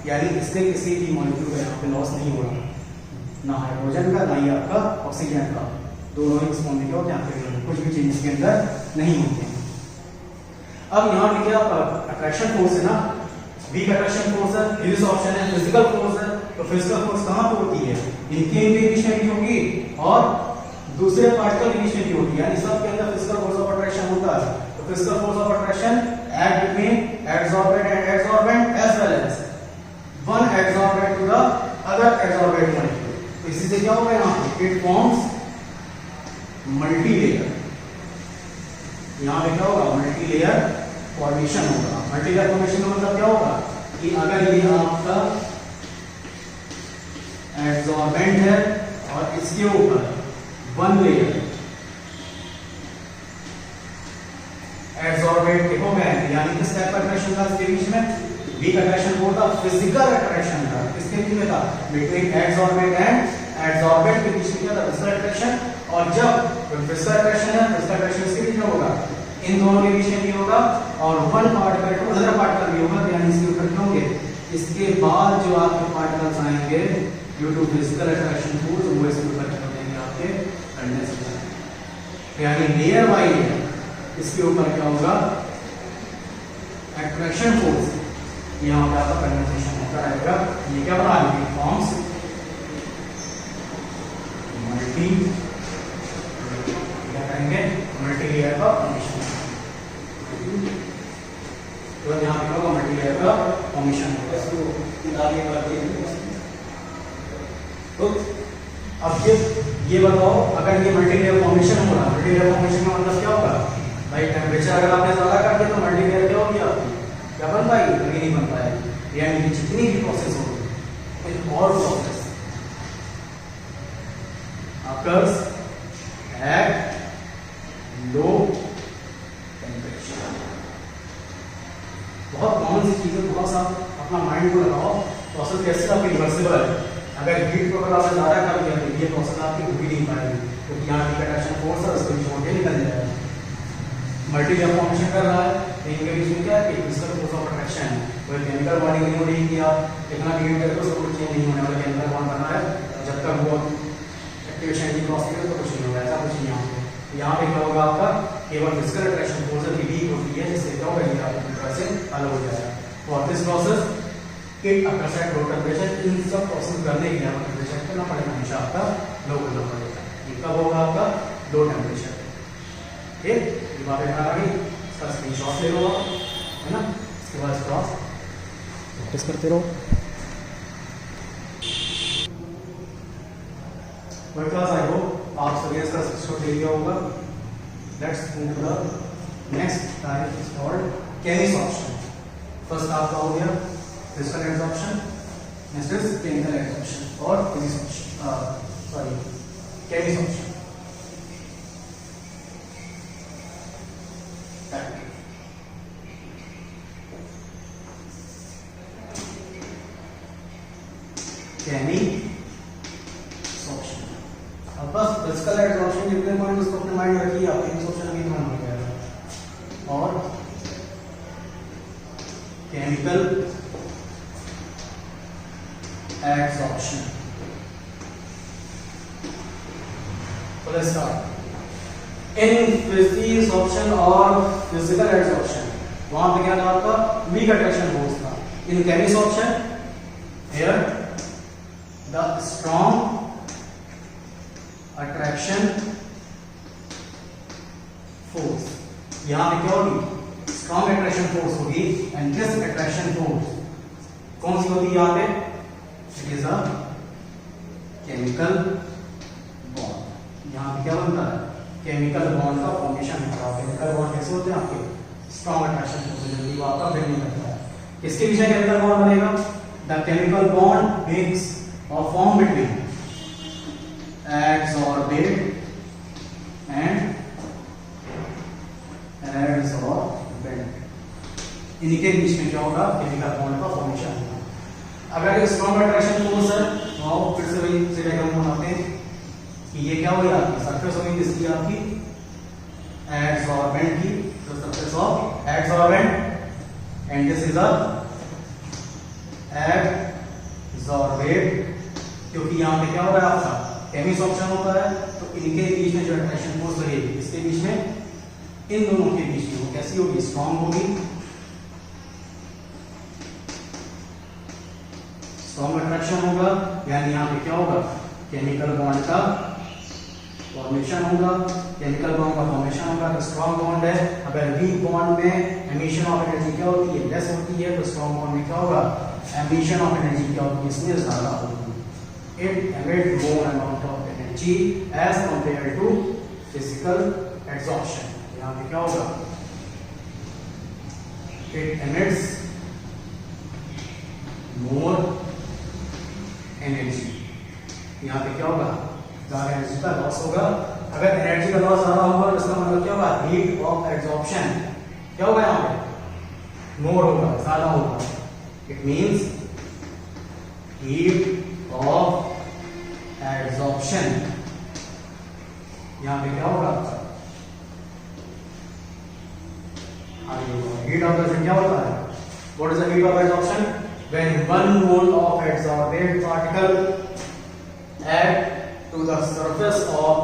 A: यानी इससे किसी भी मॉलिक्यूल का यहाँ पे लॉस नहीं हो रहा, ना हाइड्रोजन का, ना ही आपका ऑक्सीजन का, दोनों ही फॉर्म में क्या होते हैं? कुछ भी चेंज इसके अंदर नहीं होते हैं। अब यहाँ पे क्या अट्रैक्शन फोर्स है ना, वीक अट्रैक्शन फोर्स है, रिड्यूस ऑप्शन है, फिजिकल फोर्स है। तो फिजिकल फोर्स कहाँ पे होती है? इनके बीच में भी होगी और दूसरे पार्टिकल के बीच में भी होगी, यानी सबके अंदर फिजिकल फोर्स ऑफ अट्रैक्शन होता है। तो physical force of attraction act between adsorbent and adsorbent as well as one adsorbent to the other adsorbent molecule. तो इसी से क्या होगा? यहाँ पे इट फॉर्म्स मल्टी लेयर। यहाँ पे क्या होगा? मल्टी लेयर फॉर्मेशन होगा। मल्टी लेयर फॉर्मेशन का मतलब क्या होगा? कि अगर ये आपका एडसॉर्बेंट है और इसके ऊपर वन लेयर एडसॉर्बेंट के हो गए, यानी किस टाइप का अट्रैक्शन था इसके बीच में? वीक अट्रैक्शन हो था, फिजिकल अट्रैक्शन था। किसके बीच में था? बिटवीन एडसॉर्बेंट एंड एडसॉर्बेंट के बीच में क्या था? Physical attraction. और जब फिजिकल अट्रैक्शन है, फिजिकल अट्रैक्शन इसके बीच में होगा, इन दोनों के बीच में भी होगा और one particle to other particle भी होगा, यानी इसके ऊपर क्या होंगे? इसके बाद जो आपके पार्टिकल्स आएंगे due to physical attraction force, वो इसके ऊपर क्या हो जाएंगे? आपके कंडेंस हो जाएंगे। यानी लेयर बाय लेयर इसके ऊपर क्या होगा? अट्रैक्शन फोर्स, यहाँ पे आपका कंडेंसेशन होता रहेगा। ये क्या बना रही है? फॉर्म्स मल्टी, क्या करेंगे? मल्टी लेयर का फॉर्मेशन। तो यहाँ पे होगा मल्टी लेयर का फॉर्मेशन होगा। इसको आगे बढ़ते हैं। तो अब ये बताओ, अगर ये मल्टी लेयर फॉर्मेशन हो रहा है, मल्टी लेयर फॉर्मेशन का मतलब क्या होगा? भाई टेम्परेचर अगर आपने ज्यादा कर दिया तो मल्टी लेयर क्या होगी आपकी? क्या बन पाएगी? कभी नहीं बन पाएगी। यानी कि जितनी भी प्रोसेस होगी, और process occurs at low temperature। बहुत कॉमन सी चीजें, थोड़ा सा अपना माइंड को लगाओ। प्रोसेस कैसे आपकी रिवर्सिबल है? अगर हीट को अगर आपने ज्यादा कर दिया तो ये प्रोसेस आपकी हो ही नहीं पाएगी, क्योंकि यहाँ की अट्रैक्शन फोर्स है, उसको छोड़ के निकल जाएगा। मल्टी लेयर फॉर्मेशन कर रहा है, इनके बीच में क्या है? फिजिकल फोर्स ऑफ अट्रैक्शन है। कोई केमिकल बॉन्डिंग नहीं हो रही कि आप कितना भी हीट करके उसको कुछ चेंज नहीं होने वाला। केमिकल बॉन्ड बना है, जब तक वो एक्टिवेशन नहीं क्रॉस करेगा तो कुछ नहीं होगा, ऐसा कुछ नहीं यहाँ पे। यहाँ पे क्या होगा? आपका केवल फिजिकल अट्रैक्शन फोर्स की वीक होती है, जिससे क्या होगा? ये आपकी तरह से अलग हो जाएगा। For this process it occurs at low temperature. इन सब प्रोसेस करने के लिए आपको टेम्परेचर करना पड़ेगा, हमेशा आपका लो करना पड़ेगा। ये कब होगा? आपका लो टेम्परेचर। ठीक, ये बात ध्यान आ गई, इसका स्क्रीनशॉट ले लो आप, है ना। इसके बाद इसको आप प्रैक्टिस करते रहो। वर्ड क्लास आई हो आप सभी इसका स्क्रीनशॉट ले लिया होगा। Let's move to the next type is called chemisorption. First आपका हो गया physical absorption, next is chemical absorption और केमिसॉर्प्शन। अब बस फिजिकल एब्जॉर्प्शन जितने पॉइंट उसको अपने माइंड में रखिए, आप केमिसॉर्प्शन भी ध्यान हो जाएगा। और chemical absorption, let's start in फिजिसॉर्प्शन और फिजिकल एब्जॉर्प्शन। वहां पे क्या था आपका वीक अट्रैक्शन फोर्स था। In chemisorption here the strong attraction force, यहां पे क्या होगी स्ट्रॉन्ग अट्रैक्शन फोर्स होगी। एंड दिस अट्रैक्शन फोर्स कौन सी होती है यहां पे, it is a chemical bond. यहाँ पे क्या बनता है केमिकल बॉन्ड का फॉर्मेशन होता है। केमिकल बॉन्ड कैसे होते हैं आपके स्ट्रॉन्ग अट्रैक्शन फोर्स, जल्दी वो आपका ब्रेक नहीं करता है। किसके पीछे केमिकल बॉन्ड बनेगा, द केमिकल बॉन्ड मेक्स और फॉर्म बिटवीन एडसॉर्बेट एंड एडसॉर्बेंट, इनके बीच में क्या होगा केमिकल बॉन्ड का फॉर्मेशन होगा। अगर ये स्ट्रॉन्ग अट्रैक्शन फोर्स है तो आओ फिर से वही से डायग्राम बनाते हैं कि ये क्या होगी आपकी सरफेस होगी किसकी आपकी एडसॉर्बेंट की, तो surface of adsorbent and this is a adsorbate. क्योंकि यहाँ पे क्या हो रहा है आपका केमिसॉर्प्शन होता है, तो इनके बीच में जो अट्रैक्शन फोर्स लगेगी इसके बीच में, इन दोनों के बीच में वो कैसी होगी स्ट्रॉन्ग होगी। स्ट्रॉन्ग अट्रैक्शन होगा यानी यहाँ पे क्या होगा केमिकल बॉन्ड का फॉर्मेशन होगा। केमिकल बॉन्ड का फॉर्मेशन होगा तो स्ट्रॉन्ग बॉन्ड है। अगर वीक बॉन्ड में एमिशन ऑफ एनर्जी क्या होती है लेस होती है, तो स्ट्रॉन्ग बॉन्ड में क्या होगा एमिशन ऑफ एनर्जी क्या होती है इसमें ज्यादा होगी। It emit more amount of energy as compare to physical absorption. यहाँ पे क्या होगा इट एमिट्स मोर एनर्जी, यहाँ पे क्या होगा ज्यादा एनर्जी का लॉस होगा। अगर एनर्जी का लॉस ज्यादा होगा तो इसका मतलब क्या होगा हीट ऑफ एब्जॉर्प्शन क्या होगा यहाँ पे मोर होगा, ज्यादा होगा। It means heat of absorption यहाँ पे क्या होगा हीट ऑफ एब्जॉर्प्शन क्या होता है, what is the heat of absorption, when 1 mole of adsorbate particle add to the surface of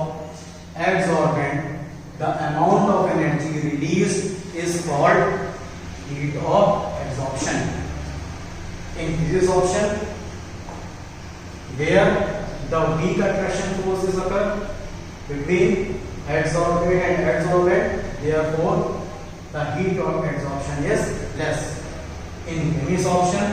A: adsorbent, the amount of energy released is called heat of absorption. In physisorption, where the weak attraction forces occur between adsorbate and adsorbent, therefore the heat of absorption is less. In chemisorption,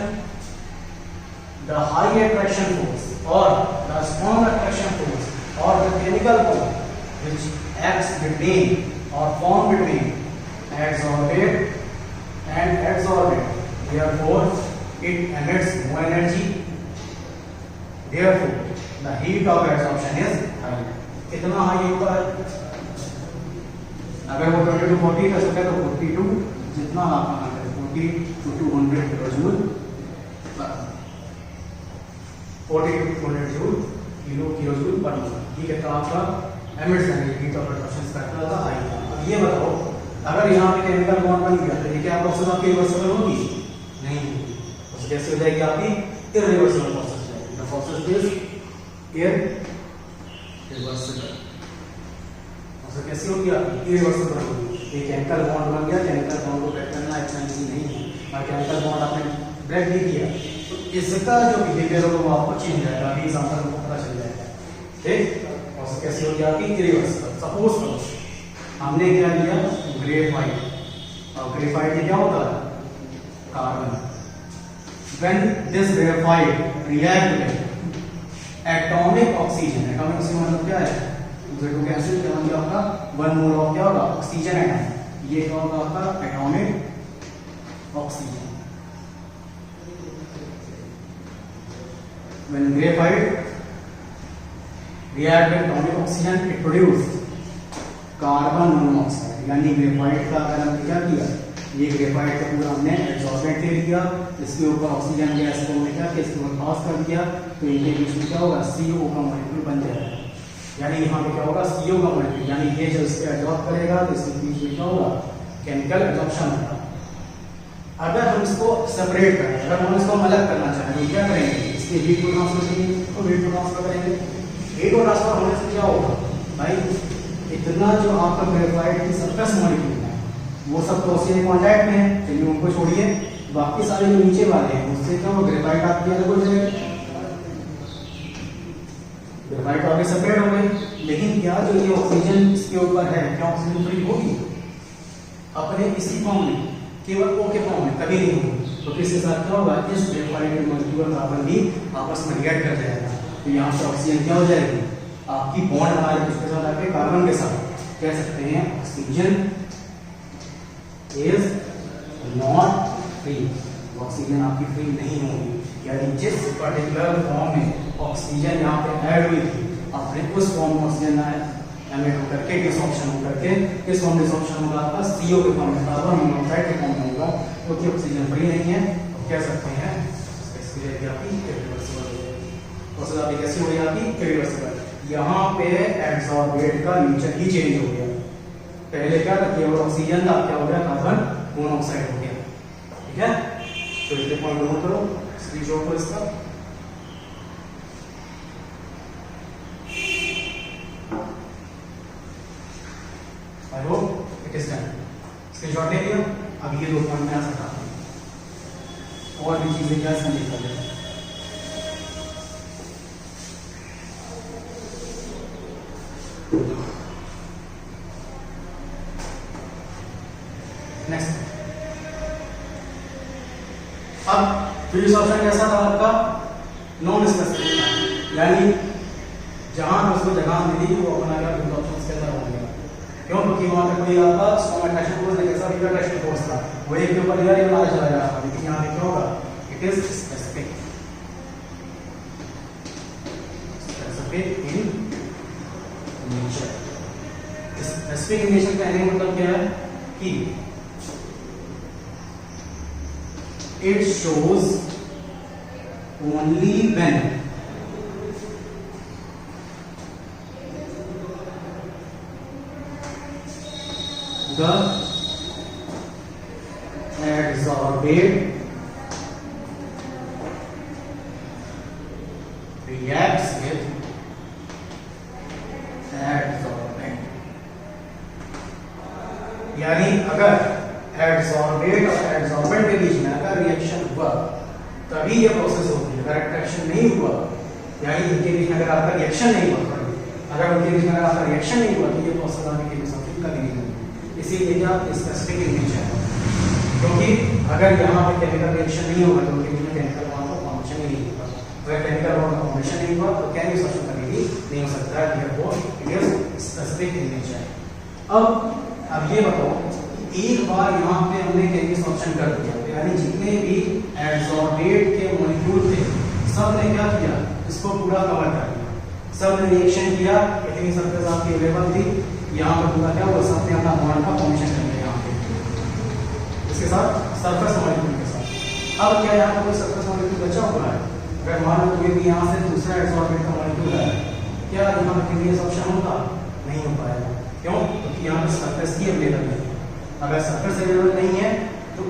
A: the high attraction force or the strong attraction force or the chemical bond which acts between or form between adsorbate and adsorbent, therefore it emits more energy, therefore the heat of absorption is high. कितना high होता है, अगर वो 20 to 40 का सकता है तो 42 जितना आपका 40 to 200 kilojoule 40 to 200 joule kilojoule per mole. ठीक है, तो आपका emits energy heat of absorption factor था हाई था। अब ये बताओ अगर यहाँ पे केमिकल बॉन्ड बन गया तो ये क्या प्रोसेस आपकी रिवर्सिबल होगी, नहीं होगी। तो कैसे हो जाएगी आपकी इररिवर्सिबल प्रोसेस हो जाएगी। The process is irreversible. Process कैसी होगी आपकी इररिवर्सिबल होगी। ये केमिकल बॉन्ड बन गया, केमिकल बॉन्ड को ब्रेक करना इतना इजी नहीं है, और केमिकल बॉन्ड आपने ब्रेक नहीं किया तो इसका जो बिहेवियर होगा वो आपको चेंज हो जाएगा। अभी एग्जांपल को पता चल जाएगा। ठीक, प्रोसेस कैसी होगी आपकी, इरिवर्सिबल। सपोज करो हमने क्या लिया, ग्रेफाइट, और ग्रेफाइट क्या होता है, carbon. When this graphite react with atomic oxygen, atomic oxygen मतलब क्या है, Z2 कैंसिल क्या होगा आपका, 1 मोल ऑफ क्या होगा, ऑक्सीजन एटम, ये क्या होगा आपका atomic oxygen. When graphite react with atomic oxygen, it produce carbon monoxide. यानी ग्रेफाइट का अगर हमने क्या किया, ये ग्रेफाइट का पूरा हमने एब्सॉर्बेंट ले लिया, इसके ऊपर ऑक्सीजन गैस को हमने क्या किया, इसके ऊपर पास कर दिया, तो इनके बीच में क्या होगा, CO का मॉलिक्यूल बन जाएगा। यानी यहाँ पे क्या होगा, CO का मॉलिक्यूल, यानी ये जब इसके एब्सॉर्ब करेगा तो इसके बीच में क्या होगा, केमिकल एब्जॉर्प्शन होगा। अगर हम इसको सेपरेट करें, अगर हम इसको अलग करना चाहें तो क्या करेंगे, इसके हीट को ट्रांसफर करेंगे, तो हीट को ट्रांसफर करेंगे। हीट को ट्रांसफर होने से क्या होगा भाई, इतना जो आपका ग्रेफाइट की सरफेस मॉलिक्यूल है वो सब तो ऑक्सीजन कांटेक्ट में है, चलिए उनको छोड़िए, बाकी सारे जो नीचे वाले हैं उससे क्या होगा, ग्रेफाइट आपकी अलग हो जाएगी, ग्रेफाइट तो आगे सेपरेट हो गई। लेकिन क्या जो ये ऑक्सीजन इसके ऊपर है, क्या ऑक्सीजन फ्री होगी अपने इसी फॉर्म में, केवल O के फॉर्म में, कभी नहीं होगी। तो किसके साथ क्या होगा, इस ग्रेफाइट के मॉलिक्यूल कार्बन भी आपस में रिएक्ट कर जाएगा, तो यहाँ से ऑक्सीजन क्या हो जाएगी, आपकी बॉन्ड हमारे किसके साथ आके, कार्बन के साथ। कह सकते हैं oxygen is not free, oxygen आपकी फ्री नहीं होगी। यानी जिस पर्टिकुलर फॉर्म में ऑक्सीजन यहाँ पे ऐड हुई थी, अपने उस फॉर्म में ऑक्सीजन एमिट होकर के डिसऑक्शन होकर के, किस फॉर्म डिसऑक्शन होगा आपका, CO के फॉर्म में, कार्बन मोनोऑक्साइड के फॉर्म में होगा, क्योंकि ऑक्सीजन फ्री नहीं है। तो कह सकते हैं इसकी आपकी इरिवर्सिबल प्रोसेस, आपकी कैसी हो गई, आपकी इरिवर्सिबल। यहाँ पे एब्सॉर्बेट का नेचर ही चेंज हो गया, पहले क्या था, केवल ऑक्सीजन था, क्या हो गया, कार्बन मोनोऑक्साइड हो गया। ठीक है, तो इसके पॉइंट नोट करो, स्क्रीनशॉट लो इसका। I hope it is done, screenshot ले लिया। अब ये 2 पॉइंट मैं सकता हूं, और भी चीजें क्या समझ कर लेते हैं। नेक्स्ट, अब फ्यूज ऑप्शन कैसा था आपका, नॉन स्पेसिफिक, यानी जहां उसको जगह मिली वो अपना क्या फ्यूज ऑप्शन के अंदर होंगे। क्यों, क्योंकि वहां पे कोई आपका स्ट्रॉन्ग अट्रैक्शन फोर्स नहीं, कैसा वीक अट्रैक्शन फोर्स था, वो एक के ऊपर यार ये चला जाएगा। लेकिन यहाँ पे क्या होगा, it is specific, specific in nature. Specific in nature का मतलब क्या है कि it shows only when the adsorbate reacts with adsorbent। यानी अगर एडसॉर्बेट और एडसॉर्बेंट के बीच में अगर रिएक्शन हुआ तभी ये प्रोसेस होगी। अगर अट्रैक्शन नहीं हुआ, यानी इनके बीच में अगर आपका रिएक्शन नहीं हुआ, अगर उनके बीच में अगर आपका रिएक्शन नहीं हुआ तो ये प्रोसेस आपके केमिकल सॉल्यूशन कभी नहीं होगी। इसीलिए क्या स्पेसिफिक इन नेचर है, क्योंकि अगर यहाँ पे केमिकल रिएक्शन नहीं होगा तो उनके बीच में केमिकल बॉन्ड का फॉर्मेशन ही नहीं होगा। अगर केमिकल बॉन्ड का फॉर्मेशन नहीं हुआ तो केमिकल सॉल्यूशन कभी भी नहीं हो सकता है। Therefore it is specific in nature. अब ये बताओ, एक बार यहाँ पे हमने केमिकल सॉल्यूशन कर दिया, यानी जितने भी एडसॉर्बेट के मॉलिक्यूल थे सब ने क्या किया, इसको पूरा कवर कर दिया, सब ने रिएक्शन किया, इतनी सरफेस आपकी अवेलेबल थी, यहाँ पर पूरा क्या हुआ, सबने अपना बॉन्ड का फॉर्मेशन कर लिया यहाँ पे इसके साथ सरफेस मॉलिक्यूल के साथ। अब क्या यहाँ पर कोई सरफेस मॉलिक्यूल बचा हुआ है, अगर मान लो कोई भी यहाँ से दूसरा एडसॉर्बेट का मॉलिक्यूल है, क्या यहाँ पर केमिकल सॉल्यूशन होगा, नहीं हो पाएगा। क्यों, क्योंकि यहाँ पर सरफेस ही अवेलेबल है। अगर सरफेस अवेलेबल नहीं है तो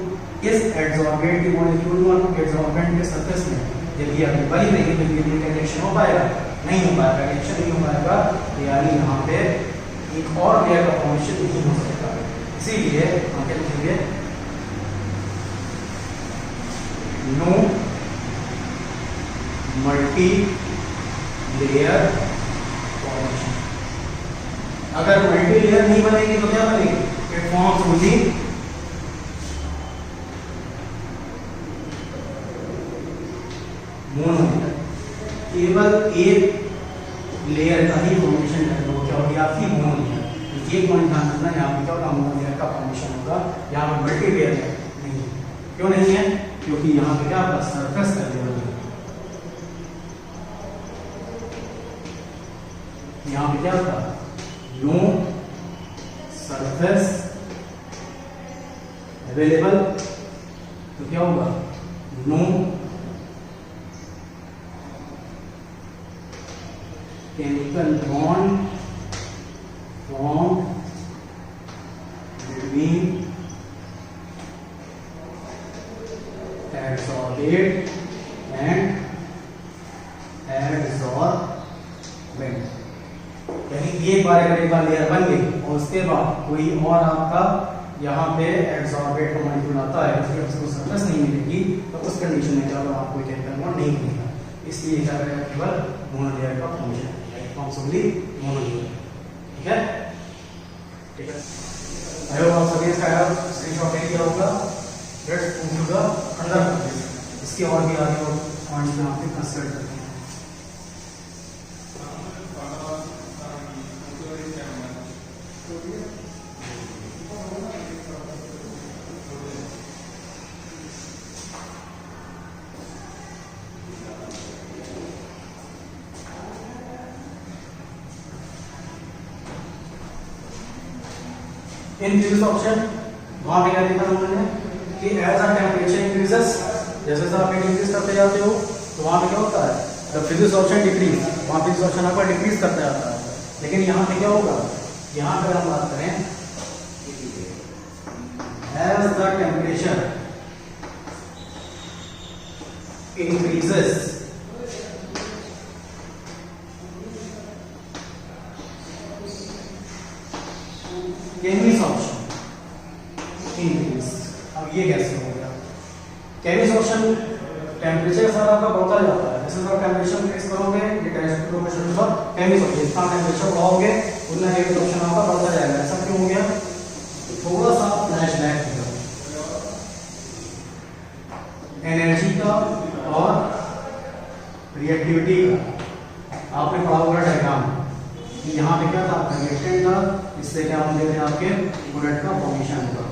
A: इस एडसॉर्बेट के मॉलिक्यूल और एडसॉर्बेंट के सरफेस में जब ये अवेलेबल ही नहीं है तो ये रिएक्शन हो पाएगा, नहीं हो पाएगा। रिएक्शन नहीं हो पाएगा यानी यहाँ पे एक और लेयर का फॉर्मेशन नहीं हो सकता। इसीलिए हम क्या लिखेंगे, नो मल्टी लेयर फॉर्मेशन। अगर मल्टी लेयर नहीं बनेगी तो क्या बनेगी? It forms only mono layer. केवल एक लेयर का ही फॉर्मेशन करना हो, क्या होगी आपकी? Mono layer. ये पॉइंट ध्यान रखना, यहाँ पे क्या होगा? मोनो लेयर का फॉर्मेशन होगा, यहाँ पे मल्टी लेयर नहीं है। क्यों नहीं है? क्योंकि यहाँ पे क्या आपका सरफेस का लेवल है, यहाँ पे क्या होगा? नो सरफेस अवेलेबल, तो क्या होगा? No chemical bond formed between adsorbate and adsorbent। यानी एक बार अगर एक बार लेयर बन गई और उसके बाद कोई और आपका यहाँ पे एडसॉर्बेट का मॉलिक्यूल आता है, उसकी आपको सरफेस नहीं मिलेगी, तो उस कंडीशन में क्या होगा? आपको केमिकल बॉन्ड नहीं मिलेगा। इसलिए क्या करेगा? केवल मोनो लेयर का formation forms only mono layer. ठीक है, ठीक है। आई होप आप सभी इसका स्क्रीनशॉट ले लिया होगा। Let's move to the another topic. इसके और भी आगे और पॉइंट्स में आपको कंसीडर करते हैं। इन प्रीवियस ऑप्शन वहां पे क्या लिखा उन्होंने कि एज अ टेंपरेचर इंक्रीजेस, जैसे आप हीट इंक्रीज करते जाते हो तो वहां पे क्या होता है? द फिजिक्स ऑप्शन डिक्रीज, वहां पे ऑप्शन आपका डिक्रीज करता जाता है। लेकिन यहाँ पे क्या होगा? यहाँ पे हम बात करें as the temperature increases, chemisorption increase. अब ये कैसे हो गया? केमिस ऑप्शन टेम्परेचर सारा आपका बढ़ता जाता है, जैसे आप टेम्परेचर इंक्रीज करोगे ये डायरेक्ट प्रोपोर्शनल होगा केमिस ऑप्शन, जितना टेम्परेचर बढ़ाओगे उतना केमिस ऑप्शन आपका बढ़ता जाएगा। ऐसा क्यों हो गया? थोड़ा सा फ्लैशबैक किया एनर्जी का और रिएक्टिविटी का। आपने पढ़ा होगा डायग्राम, यहाँ पे क्या था? आपका रिएक्टेंट था, इससे क्या हम देते हैं? आपके प्रोडक्ट का फॉर्मेशन होगा,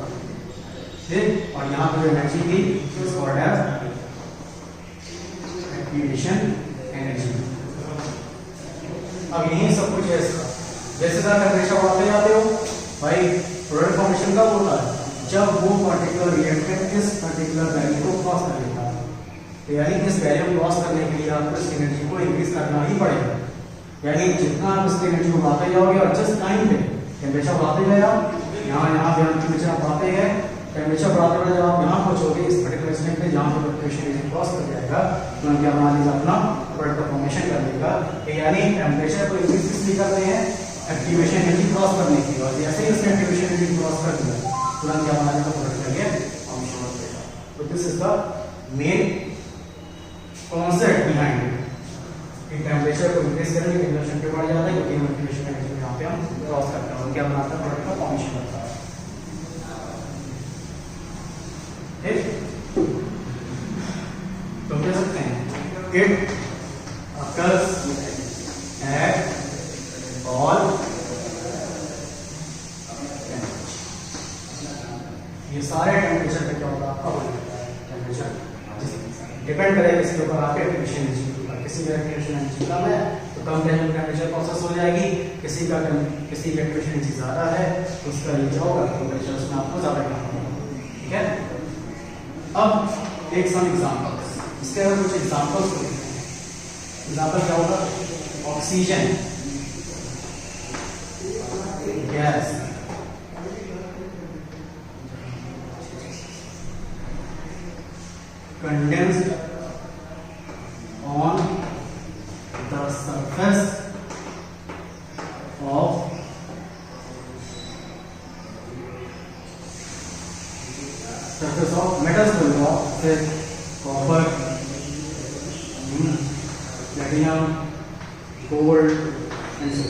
A: ठीक। और यहाँ पे जो एनर्जी थी is called as activation energy. अब यही सब कुछ है इसका। जैसे टेम्परेचर बढ़ाते जाते हो भाई, प्रोडक्ट फॉर्मेशन कब होता है? जब वो पर्टिकुलर रिएक्टेंट किस पर्टिकुलर वैल्यू को क्रॉस कर लेता है। तो यानी इस वैल्यू को क्रॉस करने के लिए आपको इस एनर्जी को इंक्रीज करना ही पड़ेगा। यानी जितना आप इसके एनर्जी को बढ़ाते जाओगे और जिस टाइम पे टेम्परेचर बढ़ाते जाए आप यहाँ पे टेम्परेचर बढ़ाते हैं, टेम्परेचर बढ़ाते बढ़ाते जब आप यहाँ पहुँचोगे इस पर्टिकुलर स्टेट पे जहाँ पे टेम्परेचर क्रॉस कर जाएगा तो क्या बना लीजिए? अपना प्रोडक्ट का फॉर्मेशन कर देगा। यानी टेम्परेचर को इंक्रीज किस लिए कर रहे हैं? एक्टिवेशन एनर्जी क्रॉस करने की। और जैसे ही उसने एक्टिवेशन एनर्जी क्रॉस कर दिया तुरंत क्या बना देगा? प्रोडक्ट का ये फॉर्मेशन हो जाएगा। तो this is the main concept behind it. Temperature को इंक्रीज करेंगे एक्टिवेशन पे बढ़ जाता है, क्योंकि एक्टिवेशन एनर्जी यहाँ पे हम क्रॉस करते हैं और क्या बनाता है? प्रोडक्ट का फॉर्मेशन होता है, ठीक। तो कह सकते हैं इट occurs at all ये सारे टेम्परेचर पे क्या होता है? आपका टेम्परेचर डिपेंड करेगा इसके ऊपर आपके एक्टिवेशन एनर्जी के ऊपर। किसी का एक्टिवेशन एनर्जी कम है तो कम टेम्परेचर प्रोसेस हो जाएगी, किसी का एक्टिवेशन एनर्जी ज्यादा है तो उसका ये क्या होगा? टेम्परेचर उसमें आपको ज्यादा करना होगा, ठीक है। अब एक सम एग्जांपल्स, इसके अगर कुछ एग्जांपल्स को देखते हैं। एग्जांपल क्या होगा? Oxygen gas condensed on the surface of metals बोलूंगा, फिर copper, platinum, gold and so.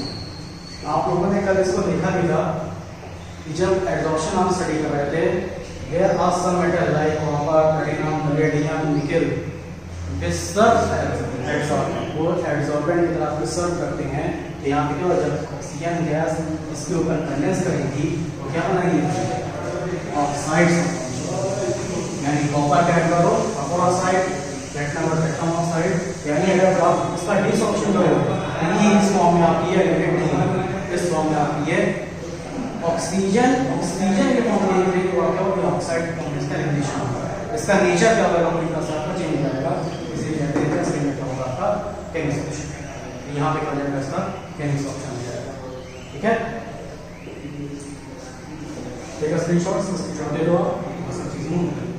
A: आप लोगों ने कल इसको देखा भी था कि जब एडजॉर्प्शन हम स्टडी कर रहे थे, there are some metal like copper, platinum, palladium, nickel, this serve adsorbent, वो एडजॉर्बेंट की तरह से सर्व करते हैं। तो यहाँ पे क्या, जब ऑक्सीजन गैस इसके ऊपर कंडेंस करेगी तो क्या बनाएगी, ऑक्साइड्स, यानी कॉपर का ऐड करो कॉपर ऑक्साइड, प्लैटिनम और प्लैटिनम ऑक्साइड, यानी अगर आप इसका डिसऑक्सीजन करोगे यानी इस फॉर्म में आपकी है इस फॉर्म में आपकी है ऑक्सीजन के फॉर्म में लिख तो क्या होगा, ऑक्साइड फॉर्म में इसका एलिमिनेशन होगा। इसका नेचर क्या होगा, कंप्लीट का साथ चेंज हो जाएगा, इसलिए कहते हैं इसके लिए क्या होगा आपका केमिकल सॉल्यूशन। यहां पे क्या हो जाएगा, इसका केमिकल सॉल्यूशन हो जाएगा। ठीक है, टेक अ स्क्रीनशॉट, स्क्रीनशॉट ले लो आप, सब चीजें नोट कर लो।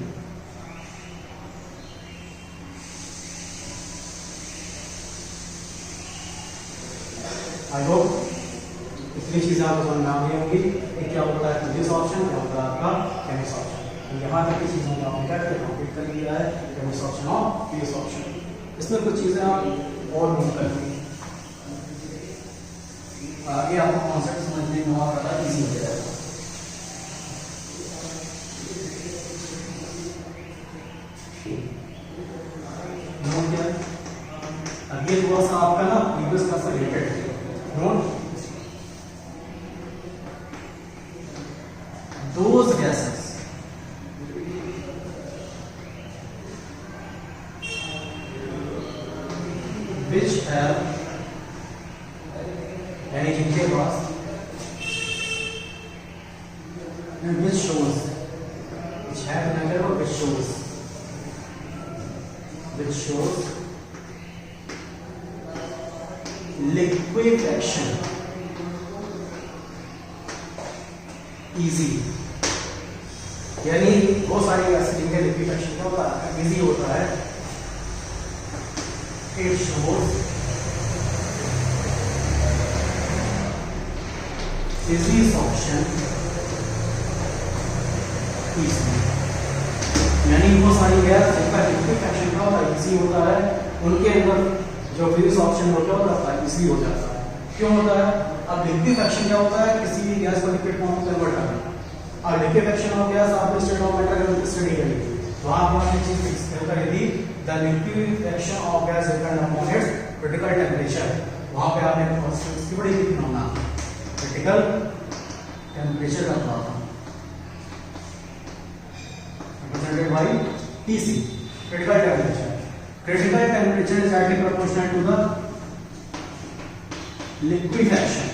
A: आई होप इतनी चीजें आपको समझ में आ गई होंगी कि क्या होता है फिजिक्स ऑप्शन, क्या होता है आपका केमिक्स ऑप्शन। यहाँ तक की चीजों को आपने क्या कंप्लीट कर लिया है, केमिक्स ऑप्शन और फिजिक्स ऑप्शन। इसमें कुछ चीजें आप और नोट कर लीजिए, आगे आपको कॉन्सेप्ट समझने में और ज़्यादा इजी हो जाएगा। अब ये थोड़ा सा आपका ना प्रीवियस क्लास से रिलेटेड है। Note those gases which have यानी जिनके पास which shows which have matter or which shows liquefaction easy, यानी वो सारी गैसें जिनके लिक्विफिकेशन क्या होता है, इजी होता है। It shows easy solution easy, यानी वो सारी गैस जिनका लिक्विफिकेशन क्या होता है, इजी होता है, उनके अंदर जो फिजिक्स ऑप्शन वो क्या होता है, इजी हो जाता है। क्यों होता है, अब लिक्विफिकेशन क्या होता है, किसी भी गैस को लिक्विड फॉर्म में कन्वर्ट करना। और लिक्विफिकेशन ऑफ गैस आपने स्टेट ऑफ मैटर का स्टडी करी थी, वहां पर हमने चीज डिस्कस करी थी, the liquefaction of gas depend upon its critical temperature. वहां पे आपने इसकी बड़ी फिनोमेना क्रिटिकल टेंपरेचर का problem represented by TC, critical temperature. Critical temperature is directly proportional to the liquefaction,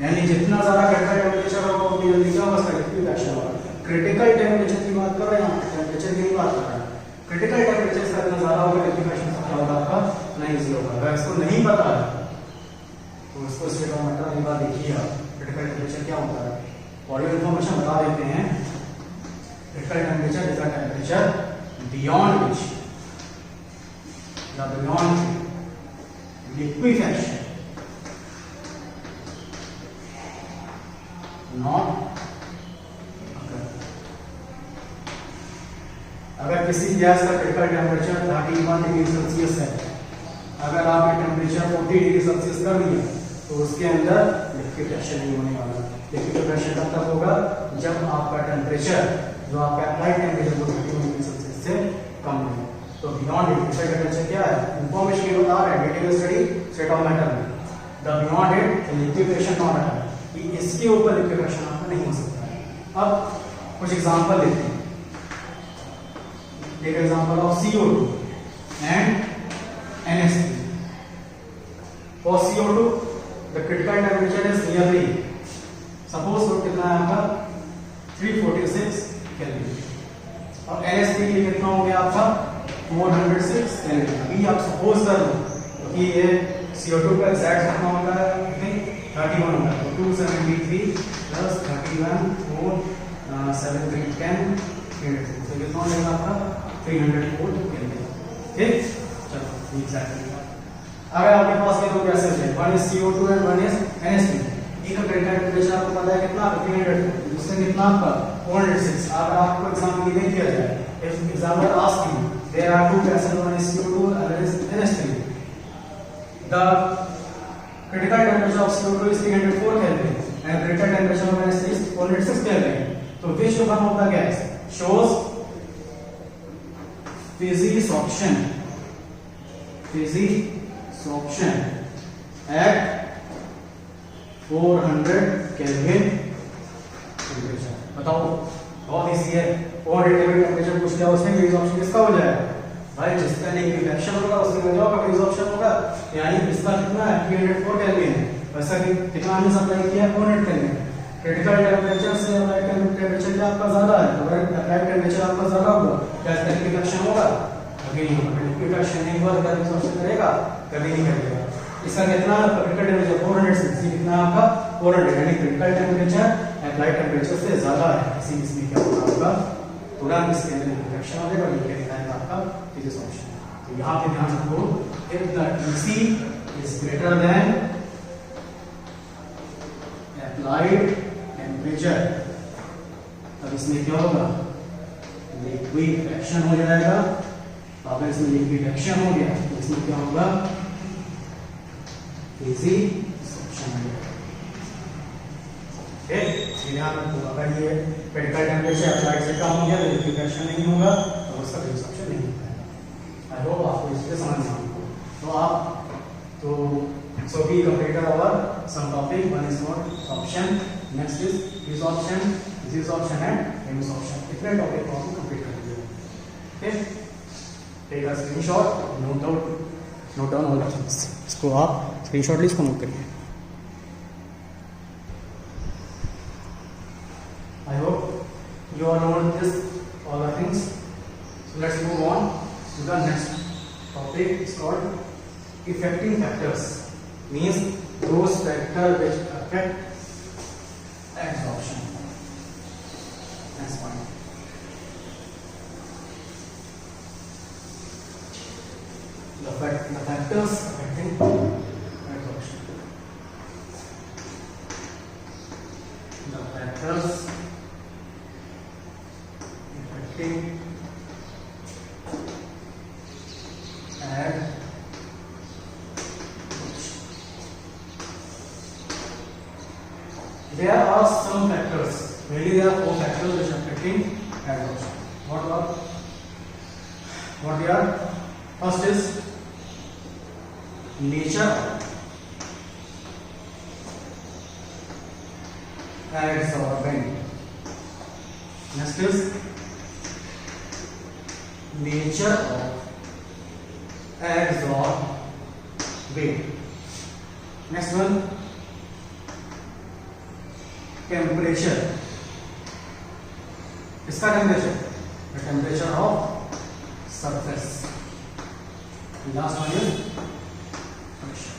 A: यानी जितना ज्यादा क्रिटिकल टेम्परेचर होगा उतनी जल्दी क्या होगा, उसका लिक्विफिकेशन होगा। क्रिटिकल टेम्परेचर की बात कर रहे हैं, यहाँ टेम्परेचर की बात कर रहे हैं। क्रिटिकल टेम्परेचर से इतना ज्यादा होगा, लिक्विफिकेशन क्या होगा आपका, नहीं इजी होगा। अगर इसको नहीं पता है तो इसको स्टेट ऑफ मैटर एक बार देखिए आप, क्रिटिकल टेम्परेचर क्या होता है, और ये इन्फॉर्मेशन बता देते हैं। Critical temperature is the temperature beyond which liquefaction not, अगर किसी गैस का क्रिटिकल टेम्परेचर 31 डिग्री सेल्सियस है, अगर आपने टेम्परेचर 40 डिग्री सेल्सियस कर दिया तो उसके अंदर लिक्विफिकेशन नहीं होने वाला। लिक्विफिकेशन तब तक होगा जब आपका टेम्परेचर जो आपका अप्लाइड टेम्परेचर वो 31 डिग्री सेल्सियस से कम है। तो बियॉन्ड इट क्रिटिकल टेम्परेचर क्या है, इंफॉर्मेशन ये बता रहा है data study state of matter में, the beyond it liquefaction not है कि इसके ऊपर लिक्विफिकेशन आपका नहीं हो सकता है। अब कुछ एग्जांपल लेते हैं, एक example of CO2 and NH3। For CO2 the critical temperature is nearly, suppose तो कितना है आपका 346 केल्विन, और NH3 के लिए कितना हो गया आपका 406 केल्विन। अभी आप सपोज कर लो कि ये CO2 का एग्जैक्ट कितना होगा, 31 होगा, तो 273 प्लस 31 4 7 3 10 तो कितना हो जाएगा आपका 304 केल्विन। ठीक, चलो एग्जैक्टली। अगर आपके पास ये दो गैसेस हैं, one is CO2 and one is NH3, एक का क्रिटिकल टेम्परेचर आपको पता है कितना, 300, दूसरे कितना आपका 406। अगर आपको एग्जांपल ये दिया जाए, if example ask you there are two gases, one is CO2 other is NH3, the critical temperature of CO2 is 304 Kelvin and critical temperature of NS3 is 406 Kelvin. So which one of the gas shows physisorption at 400 Kelvin temperature? बताओ, बहुत easy है। 400 Kelvin temperature पूछ लिया उसने, physisorption किसका हो जाएगा भाई? जिसका लिक्विफेक्शन होगा उसकी वजह होगा physisorption होगा। यानी इसका कितना है 304 केल्विन है, वैसा कि कितना हमने सप्लाई किया 400 केल्विन। क्रिटिकल टेम्परेचर से अप्लाइड टेम्परेचर क्या आपका ज्यादा है, अगर अप्लाइड टेम्परेचर आपका ज्यादा होगा क्या इसका लिक्विफेक्शन होगा? कभी नहीं होगा। लिक्विफेक्शन नहीं हुआ तो physisorption करेगा? कभी नहीं करेगा। इसका कितना क्रिटिकल टेम्परेचर 460, कितना आपका 400, यानी क्रिटिकल टेम्परेचर अप्लाइड टेम्परेचर से ज्यादा है। इसी इसमें क्या होगा आपका तुरंत इसके अंदर लिक्विफेक्शन हो जाएगा, ये दिखाएगा आपका physisorption। तो यहाँ पे ध्यान रखो, if the TC is greater than applied temperature, तब इसमें क्या होगा लिक्विफेक्शन हो जाएगा। अगर इसमें लिक्विफेक्शन हो गया तो इसमें क्या होगा physisorption हो जाएगा। ध्यान रखो, अगर ये क्रिटिकल टेम्परेचर अप्लाइड से कम हो गया तो लिक्विफेक्शन नहीं होगा तो उसका physisorption नहीं होगा। आई होप आपको इससे समझ में आएगा। तो आप so we completed our some topic. One is not option, next is physisorption, physisorption and chemisorption. इतने टॉपिक को हम कंप्लीट कर दिए। Okay, take a screenshot, note down all the things. इसको आप स्क्रीनशॉट ली, इसको नोट करिए। I hope you all know this all the things. So let's move on to the next topic. It's called affecting factors. Means those factors which affect adsorption. Next point. The factors affecting adsorption. The factors affecting there are some factors, mainly there are 4 factors which are affecting adsorption. What they are? First is nature adsorbent. Next is nature of adsorbate. Next one, temperature. इसका temperature, the temperature of surface. Last one is pressure.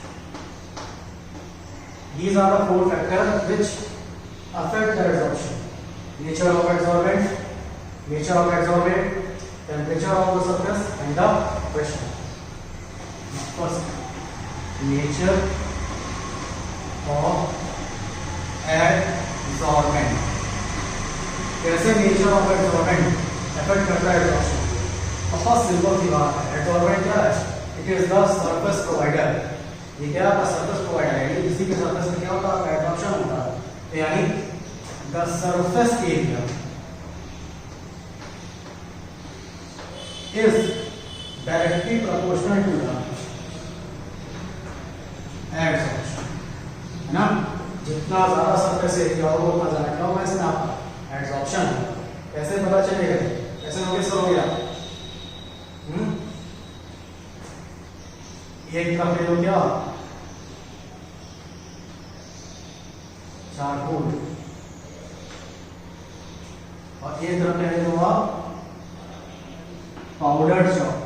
A: These are the 4 factors which affect the adsorption. Nature of adsorbent, nature of adsorbate, temperature of the surface and the pressure. First, nature of adsorbent. कैसे nature of एडसॉर्बेंट affect करता है adsorption? बहुत simple सी बात है। एडसॉर्बेंट क्या है? It is the surface provider. ये क्या है? सरफेस प्रोवाइडर है। इसी के सरफेस में क्या होता है? एडसॉर्प्शन होता है। तो यानी the surface area is directly proportional to the adsorption, है ना? जितना ज्यादा सरफेस एरिया होगा उतना ज्यादा क्या होगा इसमें आपका एडसॉर्प्शन। कैसे पता चलेगा? कैसे नोटिस करोगे आप? एक तरफ ले लो क्या चारकोल और एक तरफ ले लो आप पाउडर्ड चॉकलेट।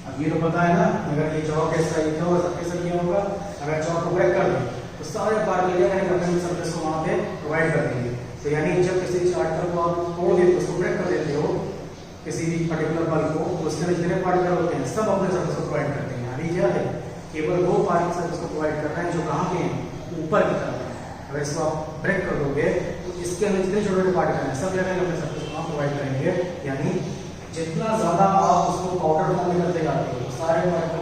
A: अब ये तो पता है ना, अगर ये चौक ऐसा लिखा होगा सबके सब ये होगा। अगर चौक को ब्रेक कर दें तो सारे पार्टिकल अपने सरफेस को वहां पे प्रोवाइड कर देंगे। तो यानी जब किसी चार्टर को आप तोड़ देते हो, उसको ब्रेक कर देते हो किसी भी पर्टिकुलर बल को, तो उसके अंदर जितने पार्टिकल होते हैं सब अपने सरफेस को प्रोवाइड करते हैं। यानी क्या है? केवल वो पार्टिकल सरफेस को प्रोवाइड कर रहे हैं जो कहाँ पे हैं? ऊपर की तरफ है। अगर इसको आप ब्रेक कर दोगे तो इसके अंदर जितने छोटे छोटे पार्टिकल हैं सब जगह अपने सरफेस को प्रोवाइड करेंगे। यानी जितना ज्यादा आप उसको पाउडर फॉर्म में करते जाते हो सारे पार्टिकल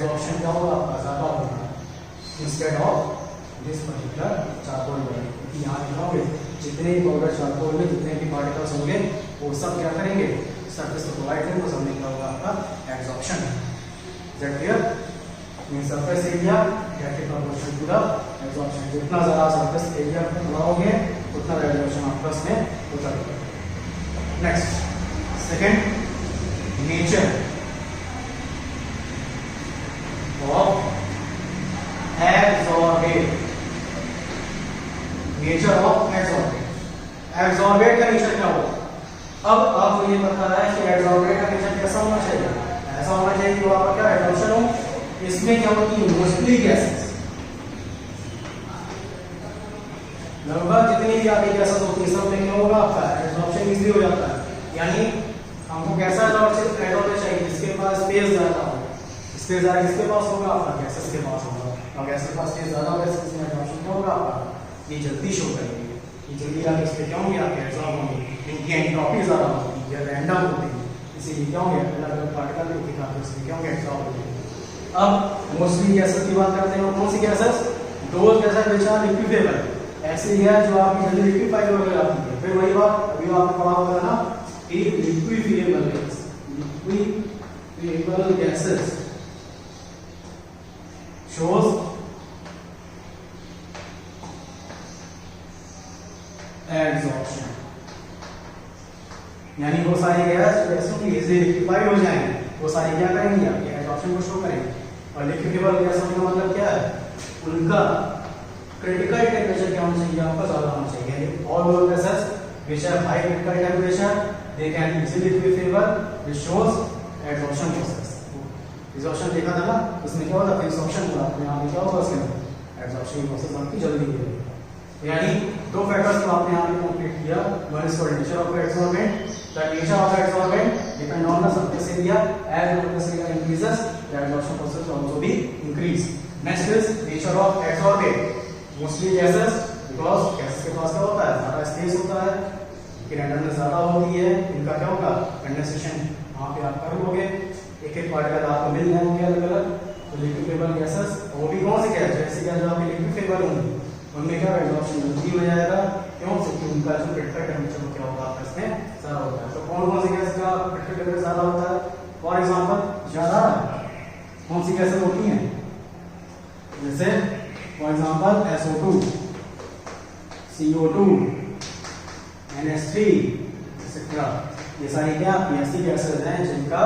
A: एब्जॉर्प्शन क्या होगा आपका, ज्यादा होगा instead of this particular charcoal body. क्योंकि यहाँ दिखाओगे जितने भी पाउडर चारकोल में जितने भी पार्टिकल्स होंगे वो सब क्या करेंगे, सरफेस को प्रोवाइड करेंगे, तो सब क्या होगा आपका absorption. Is that clear? Mean surface area directly proportional to the absorption. जितना ज़्यादा सरफेस एरिया बढ़ाओगे उतना एब्जॉर्प्शन आपका उसमें होता रहेगा। Next second, nature of absorbent. Nature of absorbent, absorbent का नेचर क्या होगा? अब आपको ये पता है कि एब्जॉर्बेट का नेचर कैसा होना चाहिए, ऐसा होना चाहिए कि वहां पर क्या एब्जॉर्प्शन हो। इसमें क्या होती है, मोस्टली गैसेस, लगभग जितनी भी आपकी गैसेस होती है सब में क्या होगा आपका एब्जॉर्प्शन इजीली हो जाता है। यानी हमको कैसा एब्जॉर्बर चाहिए जिसके पास स्पेस ज्यादा हो, स्पेस ज्यादा किसके पास होगा आपका, गैसेस के पास होगा। और गैसेस के पास स्पेस ज्यादा होगा इसमें एब्जॉर्प्शन क्या होगा आपका, ये जल्दी शो करेंगे, ये जल्दी आगे इस पे क्या होंगे आपके एब्जॉर्ब होंगे, इनकी एंट्रोपी ज्यादा होती है, रैंडम होती है, इसीलिए क्या होंगे अलग अलग पार्टिकल के दिखाते हैं इसलिए क्या होंगे एब्जॉर्ब होंगे। अब मोस्टली गैसेस की बात करते हैं, कौन सी गैसेस, दो गैसेस विच आर लिक्विफेबल, ऐसी गैस जो आपकी जल्दी लिक्विफाई हो जाती है। फिर वही बात अभी आपने पढ़ा होगा ना कि लिक्विफिएबल गैस, लिक्विफिएबल गैसेस shows एब्जॉर्प्शन, यानी वो सारी गैस जो गैसों की इजीली लिक्विफाई हो जाएंगे वो सारी क्या करेंगी आपके एब्जॉर्प्शन को शो करेंगे। और लिक्विफेबल गैसों का मतलब क्या है, उनका क्रिटिकल टेम्परेचर क्या होना चाहिए आपका, ज्यादा होना चाहिए। All those gases which have high critical temperature they can easily liquefiable which shows absorption process. Absorption देखा था ना, उसमें क्या होता है एब्जॉर्प्शन हुआ, तो यहां पे क्या होगा उसके अंदर एब्जॉर्प्शन प्रोसेस आपकी जल्दी होगी। यानी दो फैक्टर्स को आपने यहां पे कंप्लीट किया, one is called nature of absorbent, the nature of absorbent depend on the surface area, as the surface area increases the absorption process will also be increase. Next is nature of adsorbate, mostly gases, because gases के पास क्या होता है, ज्यादा space होता है, इनकी randomness ज्यादा होती है, इनका क्या होगा कंडेंसेशन वहां पे आप कर लोगे, एक एक पार्टिकल आपको मिल जाएंगे अलग अलग। तो लिक्विफेबल गैसेस, वो भी कौन सी गैस, ऐसी गैस जो आपकी लिक्विफेबल होंगी उनमें क्या एब्जॉर्प्शन जल्दी हो जाएगा, क्यों, क्योंकि उनका जो क्रिटिकल टेम्परेचर क्या होगा आपका इसमें ज्यादा होता है। तो कौन कौन सी गैस का क्रिटिकल टेम्परेचर ज्यादा होता है, फॉर एग्जांपल ज्यादा कौन सी गैसेस होती हैं, जैसे for example SO2, CO2, NH3 etcetera, ये सारी क्या आपकी ऐसी गैसेस हैं जिनका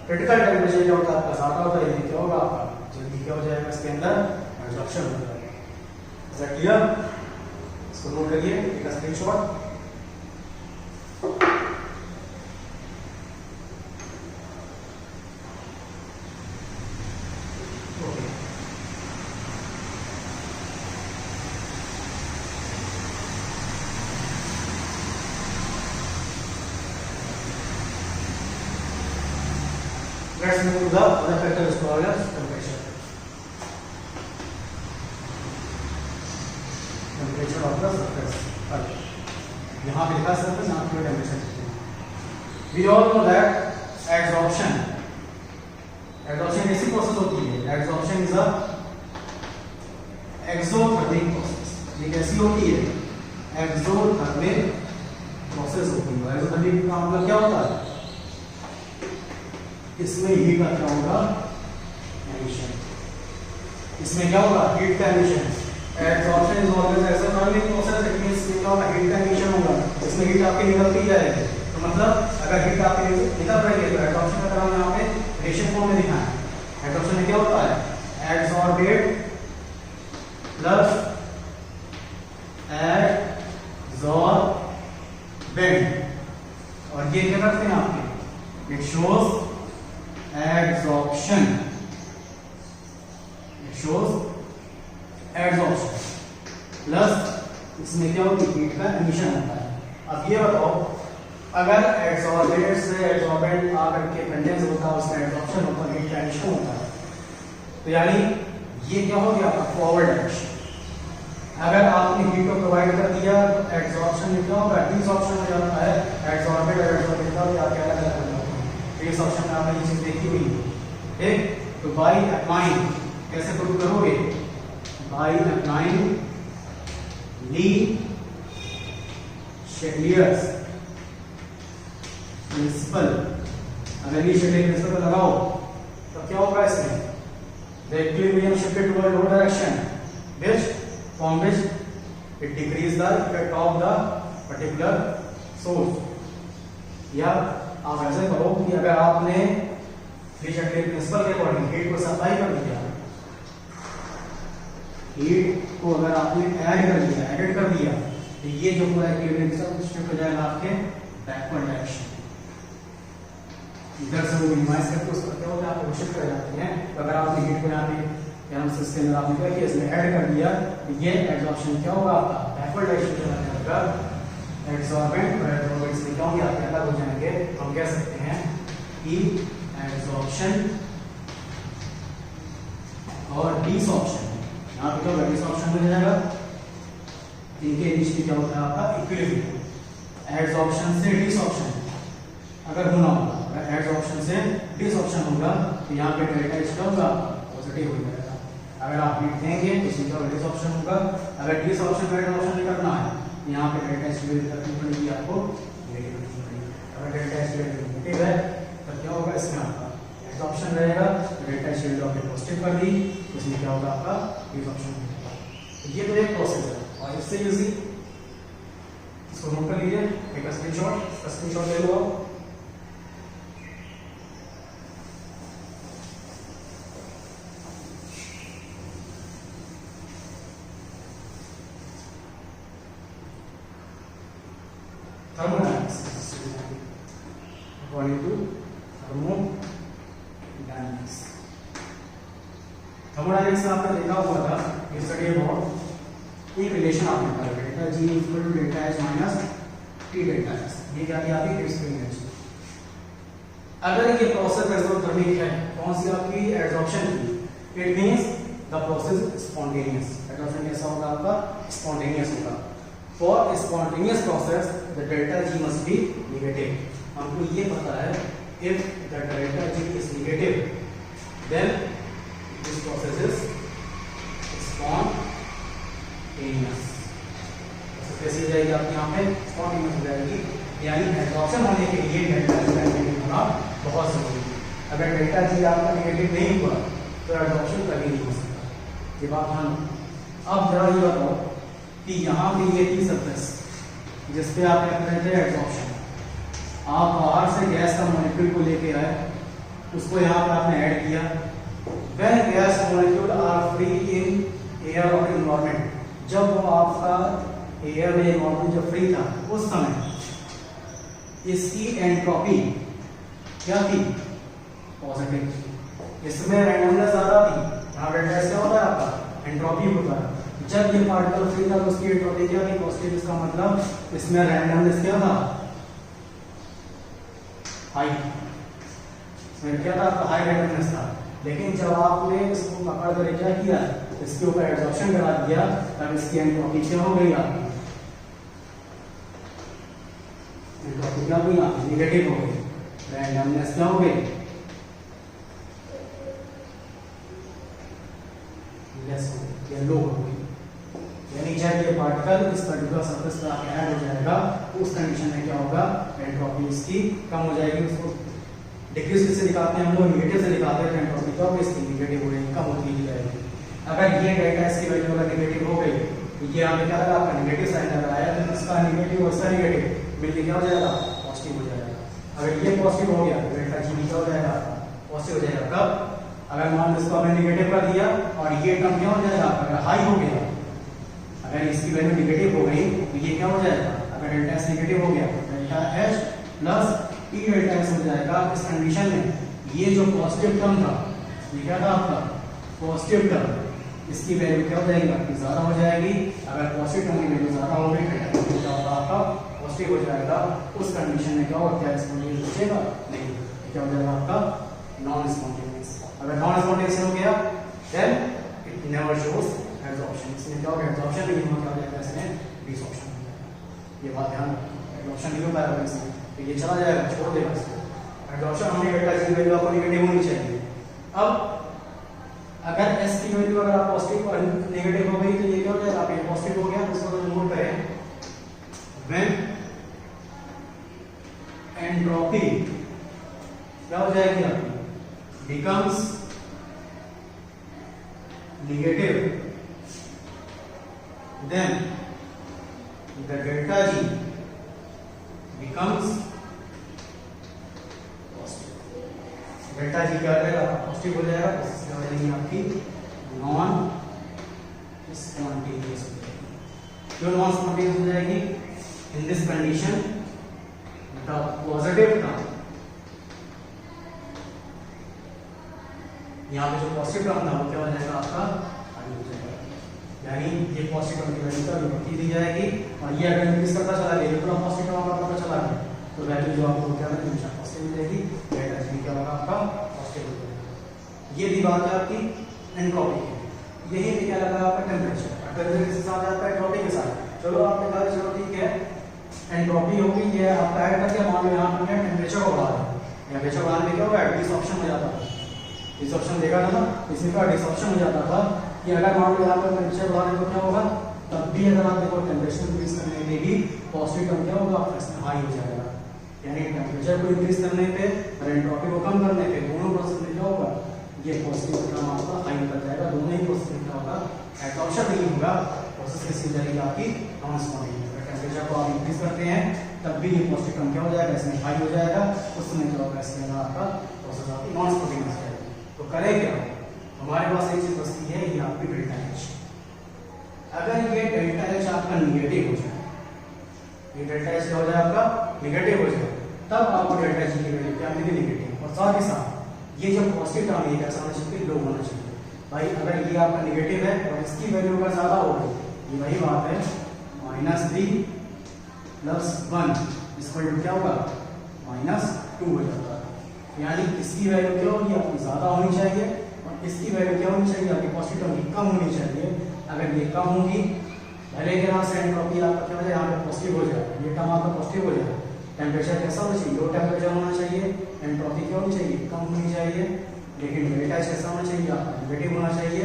A: क्रिटिकल टेम्परेचर क्या होता है आपका ज्यादा होता है, ये क्या होगा आपका जल्दी क्या हो जाएगा इसके अंदर एब्जॉर्प्शन हो जाएगा। Is that clear? इसको नोट करिए, एक screenshot. Let's move to the other factor is called as temperature. Temperature of the surface. यहाँ पे लिखा surface, यहाँ पे temperature. We all know that adsorption ऐसी process होती है. Adsorption is a exothermic process. ये कैसी होती है? Exothermic process होती है. Exothermic का मतलब क्या होता है? इसमें हीट का क्या होगा, एमिशन, इसमें क्या होगा हीट का emission. Absorption is always exothermic process, it means क्या होगा हीट का एमिशन होगा, इसमें हीट आपकी निकलती जाएगी। तो मतलब अगर हीट आपकी निकल रही है तो एब्जॉर्प्शन का हम यहाँ पे रेशियो फॉर्म में दिखाएं। एब्जॉर्प्शन में क्या होता है, एब्जॉर्बेट प्लस एब्जॉर्बेंट, और ये क्या करते हैं आपके, it shows absorption, it shows absorption plus इसमें क्या होती है हीट का एमिशन होता है। अब ये बताओ अगर एब्जॉर्बेट से एब्जॉर्बेंट आकर के कंडेंस होता है, उसका एब्जॉर्प्शन होता है, हीट का एमिशन होता है, तो यानी ये क्या हो गया आपका फॉरवर्ड डायरेक्शन। अगर आपने हीट को प्रोवाइड कर दिया तो एब्जॉर्प्शन में क्या होगा, डिसॉर्प्शन हो जाता है। एब्जॉर्बेट और एब्जॉर्बेंट का क्या अलग अलग होता है, इस ऑप्शन में आपने ये चीज देखी हुई है। तो बाई अप्लाइंग कैसे प्रूव करोगे? By applying Le Chatelier's principle. अगर ली शेटलियर प्रिंसिपल लगाओ तो क्या होगा इसमें? The equilibrium shifted toward low direction, which from which it decrease the effect of the particular source. या आप ऐसे करो कि अगर आपने ली शेटलियर प्रिंसिपल के अकॉर्डिंग हीट को सप्लाई कर दिया, हीट को अगर आपने एडेड कर दिया तो ये जो पूरा इक्विलिब्रियम शिफ्ट हो जाएगा आपके बैकवर्ड डायरेक्शन। इधर से वो मिनिमाइज करके उसको क्या होता है आप शिफ्ट कर जाते हैं। तो अगर आपने हीट को यहाँ पे इसके अंदर आपने क्या किया, इसमें ऐड कर दिया तो ये एब्जॉर्प्शन क्या होगा आपका बैकवर्ड डायरेक्शन चला जाएगा। एब्जॉर्बेंट और एब्जॉर्बेंट से क्या होंगे आपके अलग हो जाएंगे। तो हम कह सकते हैं कि एब्जॉर्प्शन और डिसॉर्प्शन, यहाँ पे क्या होगा डिसऑर्प्शन हो जाएगा। इनके बीच में क्या होता है आपका इक्विलिब्रियम। एब्जॉर्प्शन से डिसऑर्प्शन अगर होना होगा, अगर एब्जॉर्प्शन से डिसऑर्प्शन होगा तो यहाँ पे डेल्टा एच क्या होगा पॉजिटिव हो जाएगा। अगर आप हीट देंगे तो इसमें क्या डिसऑर्प्शन होगा। अगर डिसऑर्प्शन का एब्जॉर्प्शन नहीं करना है तो यहाँ पे डेल्टा एच वैल्यू करनी पड़ेगी आपको नेगेटिव रखनी पड़ेगी। अगर डेल्टा एच वैल्यू नेगेटिव है तो क्या होगा इसमें आपका एब्जॉर्प्शन रहेगा। डेल्टा एच वैल्यू आपने पॉजिटिव कर दी तो इसमें क्या होगा आपका डिसऑर्प्शन होगा। ये तो एक प्रोसेस है और इससे यूजी इसको नोट कर लीजिए, एक स्क्रीनशॉट ले लो आप। Thermodynamics according to thermodynamics। Thermodynamics में आपने देखा हुआ था ये स्टडी अबाउट एक रिलेशन आपने पढ़ा delta G equal to delta H minus T delta H. ये क्या थी आपकी हीट स्प्रिंग एनर्जी। अगर ये प्रोसेस एक्सोथर्मिक है, कौन सी आपकी एडसॉर्प्शन की, it means the process spontaneous. Adsorption कैसा होगा आपका स्पॉन्टेनियस होगा। For a spontaneous process, the delta G must be negative. हमको ये पता है if the delta G is negative, then this process is spontaneous. तो कैसी हो जाएगी आपकी यहाँ पे spontaneous हो जाएगी, यानी एब्जॉर्प्शन होने के लिए डेल्टा G का नेगेटिव होना बहुत जरूरी है। अगर डेल्टा G आपका नेगेटिव नहीं हुआ तो एब्जॉर्प्शन कभी नहीं हो सकता। ये बात ध्यान। अब जरा ये बताओ कि यहाँ पे ये थी सरफेस जिसपे आप क्या करते थे एब्जॉर्प्शन। आप बाहर से गैस का मॉलिक्यूल को लेके आए, उसको यहाँ पे आपने ऐड किया। When gas molecule are free in air और एनवायरनमेंट, जब वो आपका एयर में एनवायरनमेंट जब फ्री था उस समय इसकी एंट्रोपी क्या थी पॉजिटिव। इसमें रैंडमनेस ज्यादा थी। यहाँ डेल्टा एच क्या होता है आपका एंट्रोपी होता है। जब ये पार्टिकल फ्री था तो उसकी एंट्रोपी क्या थी पॉजिटिव। इसका मतलब इसमें रैंडमनेस क्या था हाई। इसमें क्या था आपका हाई रैंडमनेस था। लेकिन जब आपने इसको पकड़ कर क्या किया इसके ऊपर एब्जॉर्प्शन करा दिया तब इसकी एंट्रोपी क्या हो गई आपकी एंट्रोपी क्या हो गई आपकी नेगेटिव हो गई। रैंडमनेस क्या हो गई लेस हो गई या लो हो गई। यानी जब ये पार्टिकल इस पर्टिकुलर सरफेस पर आके ऐड हो जाएगा तो उस कंडीशन में क्या होगा एंट्रोपी इसकी कम हो जाएगी। उसको डिक्रीज से निकालते हैं हम लोग नेगेटिव से निकालते हैं एंट्रोपी क्या होगी इसकी नेगेटिव हो जाएगी कम होती जाएगी। अगर ये डेल्टा एच की वैल्यू अगर नेगेटिव हो गई तो ये यहाँ पे क्या लगा आपका नेगेटिव साइन लगा आया तो इसका नेगेटिव और इसका नेगेटिव मिलके क्या हो जाएगा पॉजिटिव हो जाएगा। अगर ये पॉजिटिव हो गया तो डेल्टा जी क्या हो जाएगा पॉजिटिव हो जाएगा। कब अगर मान लो इसको हमने नेगेटिव कर दिया और ये टर्म क्या हो जाएगा अगर हाई हो गया, अगर इसकी वैल्यू नेगेटिव हो गई तो ये क्या हो जाएगा अगर डेल्टा एच नेगेटिव हो गया तो delta H plus T delta H हो जाएगा। इस कंडीशन में ये जो पॉजिटिव टर्म था ये क्या था आपका पॉजिटिव टर्म, इसकी वैल्यू क्या हो जाएगी आपकी ज्यादा हो जाएगी। अगर पॉजिटिव टर्म की वैल्यू ज्यादा हो गई तो क्या होगा आपका पॉजिटिव हो जाएगा। उस कंडीशन में क्या होता है स्पॉन्टेनियस बचेगा नहीं, क्या हो जाएगा आपका नॉन स्पॉन्टेनियस। अगर नॉन स्पॉन्टेनियस हो गया then it never shows absorption. इसमें क्या होगा एब्जॉर्प्शन नहीं होगा क्या हो जाएगा इसमें डिसऑर्प्शन हो जाएगा। ये बात ध्यान रखो एब्जॉर्प्शन नहीं हो पाएगा इसमें तो ये चला जाएगा छोड़ देगा इसको। एब्जॉर्प्शन होने डेल्टा जी वैल्यू आपको नेगेटिव होनी चाहिए। अब अगर एस की वैल्यू अगर आप पॉजिटिव और नेगेटिव हो गई तो ये क्या हो जाएगा, आप ये पॉजिटिव हो गया तो इसको नोट करें, व्हेन एंट्रोपी क्या हो जाएगी आपकी, becomes negative, then the delta G becomes positive. Delta G क्या हो जाएगा, पॉजिटिव हो जाएगा, प्रोसेस क्या हो जाएगी आपकी नॉन स्पॉन्टेनियस हो जाएगी। क्यों नॉन स्पॉन्टेनियस हो जाएगी, in this condition the positive term, यहाँ पे जो पॉजिटिव टर्म था वो क्या हो जाएगा आपका आगे हो जाएगा, यानी ये पॉजिटिव टर्म की वैल्यू का बढ़ती दी जाएगी और ये अगर इंक्रीज करता चला गया, ये पूरा पॉजिटिव टर्म आपका चला गया तो वैल्यू जो आपको क्या है हमेशा पॉजिटिव मिलेगी, डेल्टा जी क्या होगा आपका पॉजिटिव हो जाएगा। ये दी बात है आपकी एंट्रोपी की। यही पे क्या लगा आपका टेंपरेचर, टेंपरेचर किसके साथ आता है, एंट्रोपी के साथ। चलो आपने कहा चलो ठीक है एंट्रोपी होगी, ये आपका ऐड करके मान लो यहाँ पर टेंपरेचर को बढ़ा दें, टेंपरेचर बढ़ाने में क्या होगा, डिसऑप्शन हो जाता है, डिसऑप्शन देखा था ना, इसमें का डिसऑप्शन हो जाता था कि अगर मान लो यहाँ पर टेंपरेचर बढ़ाने को क्या होगा, तब भी अगर आप देखो टेंपरेचर इंक्रीज करने में भी पॉजिटिव टर्म क्या होगा आपका इसमें हाई हो जाएगा, यानी टेंपरेचर को इंक्रीज करने पे और एंट्रोपी को कम करने पे दोनों प्रोसेस में क्या होगा, ये पॉजिटिव टर्म आपका हाई कर जाएगा, दोनों ही प्रोसेस में क्या होगा एब्जॉर्प्शन नहीं होगा, प्रोसेस कैसी जाएगी आपकी नॉन स्पॉन्टेनियस। अगर टेंपरेचर को आप इंक्रीज करते हैं तब भी ये पॉजिटिव टर्म क्या हो जाएगा, इसमें हाई हो जाएगा, उस समय क्या होगा इसमें आपका प्रोसेस आपकी नॉन स्पॉन्टेनियस हो जाएगी। तो करें क्या, हमारे पास एक चीज बचती है, ये आपकी डेल्टा एच। अगर ये डेल्टा एच आपका निगेटिव हो जाए, ये डेल्टा एच क्या हो जाए आपका निगेटिव हो जाए, तब आपको डेल्टा जी की वैल्यू क्या मिलेगी नेगेटिव, और साथ ही साथ ये जो पॉजिटिव टर्म है कैसा होना चाहिए, लो होना चाहिए। भाई अगर ये आपका निगेटिव है और इसकी वैल्यू अगर ज्यादा हो गई, ये वही बात है -3 + 1 = क्या होगा -2 हो जाता है, यानी इसकी वैल्यू क्या होगी आपकी ज्यादा होनी चाहिए और इसकी वैल्यू क्या होनी चाहिए आपकी पॉजिटिव टर्म की कम होनी चाहिए। अगर ये कम होगी, भले के यहाँ से एंट्रोपी आपका क्या हो जाए, यहाँ पे पॉजिटिव हो जाए, ये टर्म आपका पॉजिटिव हो जाए, टेंपरेचर कैसा होना चाहिए, लो टेंपरेचर होना चाहिए, एंट्रोपी क्या होनी चाहिए, कम होनी चाहिए, लेकिन डेल्टा एच कैसा होना चाहिए आपका नेगेटिव होना चाहिए,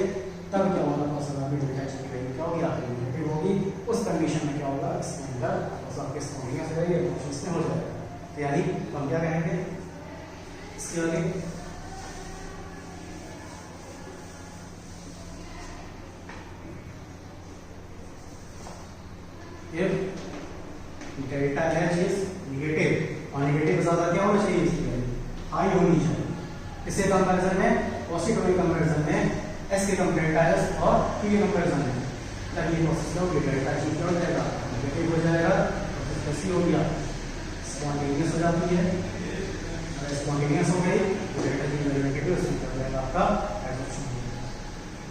A: तब क्या होगा प्रोसेस आपकी डेल्टा एच की वैल्यू क्या होगी आपकी नेगेटिव होगी। उस कंडीशन में क्या होगा, इसके अंदर प्रोसेस आपके स्पॉन्टेनियस हो जाएगी, इसमें हो जाएगा। तो यानी हम क्या कहेंगे इसके आगे, if delta H is negative और नेगेटिव ज्यादा क्या होना चाहिए, इसकी वैल्यू हाई होनी चाहिए। इससे कंपैरिजन में पॉजिटिव के कंपैरिजन में एस के डेल्टा एस और पी के कंपैरिजन में तब ये प्रोसेस होगी डेल्टा जी क्या हो जाएगा, नेगेटिव हो जाएगा, प्रोसेस कैसी हो गया स्पॉन्टेनियस हो जाती है। अगर स्पॉन्टेनियस हो गई तो डेल्टा जी वैल्यू नेगेटिव हो जाएगा आपका एब्जॉर्प्शन।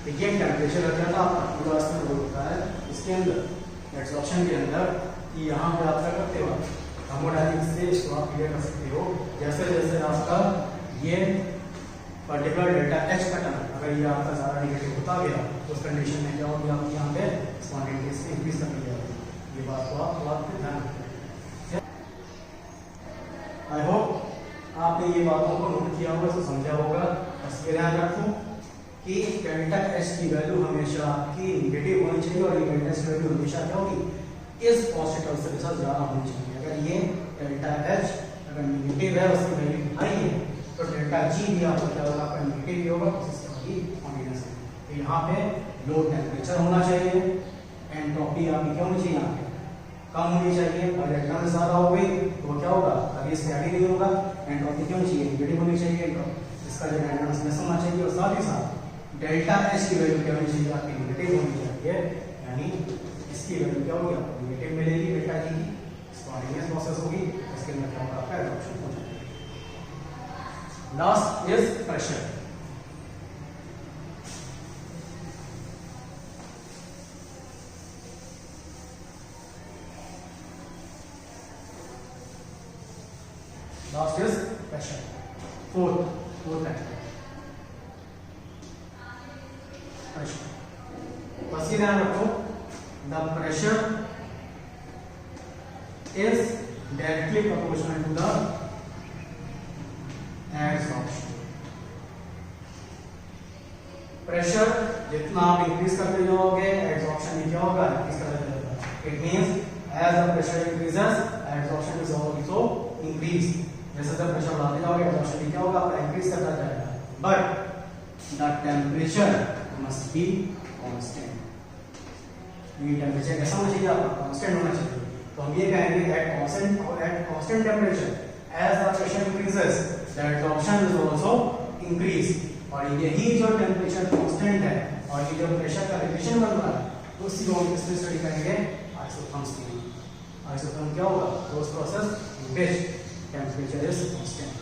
A: तो ये टेंपरेचर रखा था आपका पूरा इसमें होता है, इसके अंदर एब्जॉर्प्शन के अंदर कि यहाँ पे आप क्या करते हो, थर्मोडायनामिक्स से इसको आप क्लियर कर सकते हो। जैसे जैसे आपका ये पर्टिकुलर डेल्टा एच का टर्म अगर ये आपका ज़्यादा नेगेटिव होता गया तो उस कंडीशन में क्या होगी आपकी यहाँ पे स्पॉन्टेनियस इंक्रीज कर दिया जाएगी। ये बात को आप ध्यान रखें। आई होप आपने ये बातों को नोट किया होगा, इसको समझा होगा। बस ये ध्यान रखो कि डेल्टा एच की वैल्यू हमेशा आपकी नेगेटिव होनी चाहिए और ये डेल्टा एच की वैल्यू हमेशा क्या होगी, इस पॉजिटिव से ज़्यादा होनी चाहिए। अगर ये डेल्टा एच अगर नेगेटिव है, उसकी वैल्यू हाई है, तो डेल्टा जी भी आपको क्या होगा, आपका नेगेटिव ही होगा, सिस्टम की कॉम्बिनेशन है। तो यहाँ पे लो टेम्परेचर होना चाहिए, एंट्रोपी आपकी क्या होनी चाहिए, यहाँ पे कम होनी चाहिए। और डेल्टा में ज़्यादा हो गई तो क्या होगा, कभी स्टैटिक नहीं होगा, एंट्रोपी क्या होनी चाहिए, नेगेटिव होनी चाहिए, इसका जो डायनामिक्स होना चाहिए। और साथ ही साथ डेल्टा एच की वैल्यू क्या होनी चाहिए, आपकी नेगेटिव होनी चाहिए, यानी इसकी वैल्यू क्या होगी, आपको नेगेटिव मिलेगी डेल्टा जी की, स्पॉन्टेनियस प्रोसेस होगी, इसके अंदर क्या होगा, आपका एब्जॉर्प्शन हो जाएगा। Last is pressure. Last is pressure. Fourth factor. Pressure. बस ये ध्यान रखो, the pressure is directly proportional to the adsorption. Pressure जितना आप इंक्रीज करते जाओगे एब्जॉर्प्शन क्या होगा, इंक्रीज करता जाएगा. It means as the pressure increases absorption is also increase. जैसे जब प्रेशर बढ़ाते जाओगे एब्जॉर्प्शन क्या होगा, आपका इंक्रीज करता जाएगा. But the temperature must be constant. ये टेम्परेचर कैसा होना चाहिए, आपका कांस्टेंट होना चाहिए. तो हम ये कहेंगे at constant temperature as the pressure increases the absorption is also increase. और यही जो टेम्परेचर कांस्टेंट है और ये जो प्रेशर का रिलेशन बन रहा है उसी को हम इसमें स्टडी करेंगे आइसोथर्म्स में. आइसोथर्म क्या होगा, those process in which temperature is constant.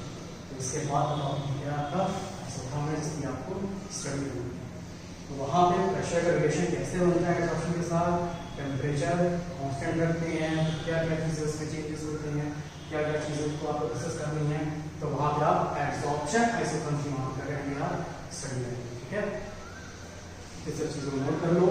A: तो इसके बाद टॉपिक क्या आपका आइसोथर्म है जिसकी आपको स्टडी करनी है. तो वहाँ पे प्रेशर का रिलेशन कैसे बनता है एब्जॉर्प्शन के साथ, टेम्परेचर कांस्टेंट रखते हैं, क्या क्या चीजें उसमें चेंजेस होते हैं, क्या क्या चीज़ों को आपको डिस्कस करनी है. तो वहाँ पे आप एब्जॉर्प्शन आइसोथर्म की बात करेंगे, आप स्टडी करेंगे. ठीक है, इस सब चीज़ों को नोट कर लो.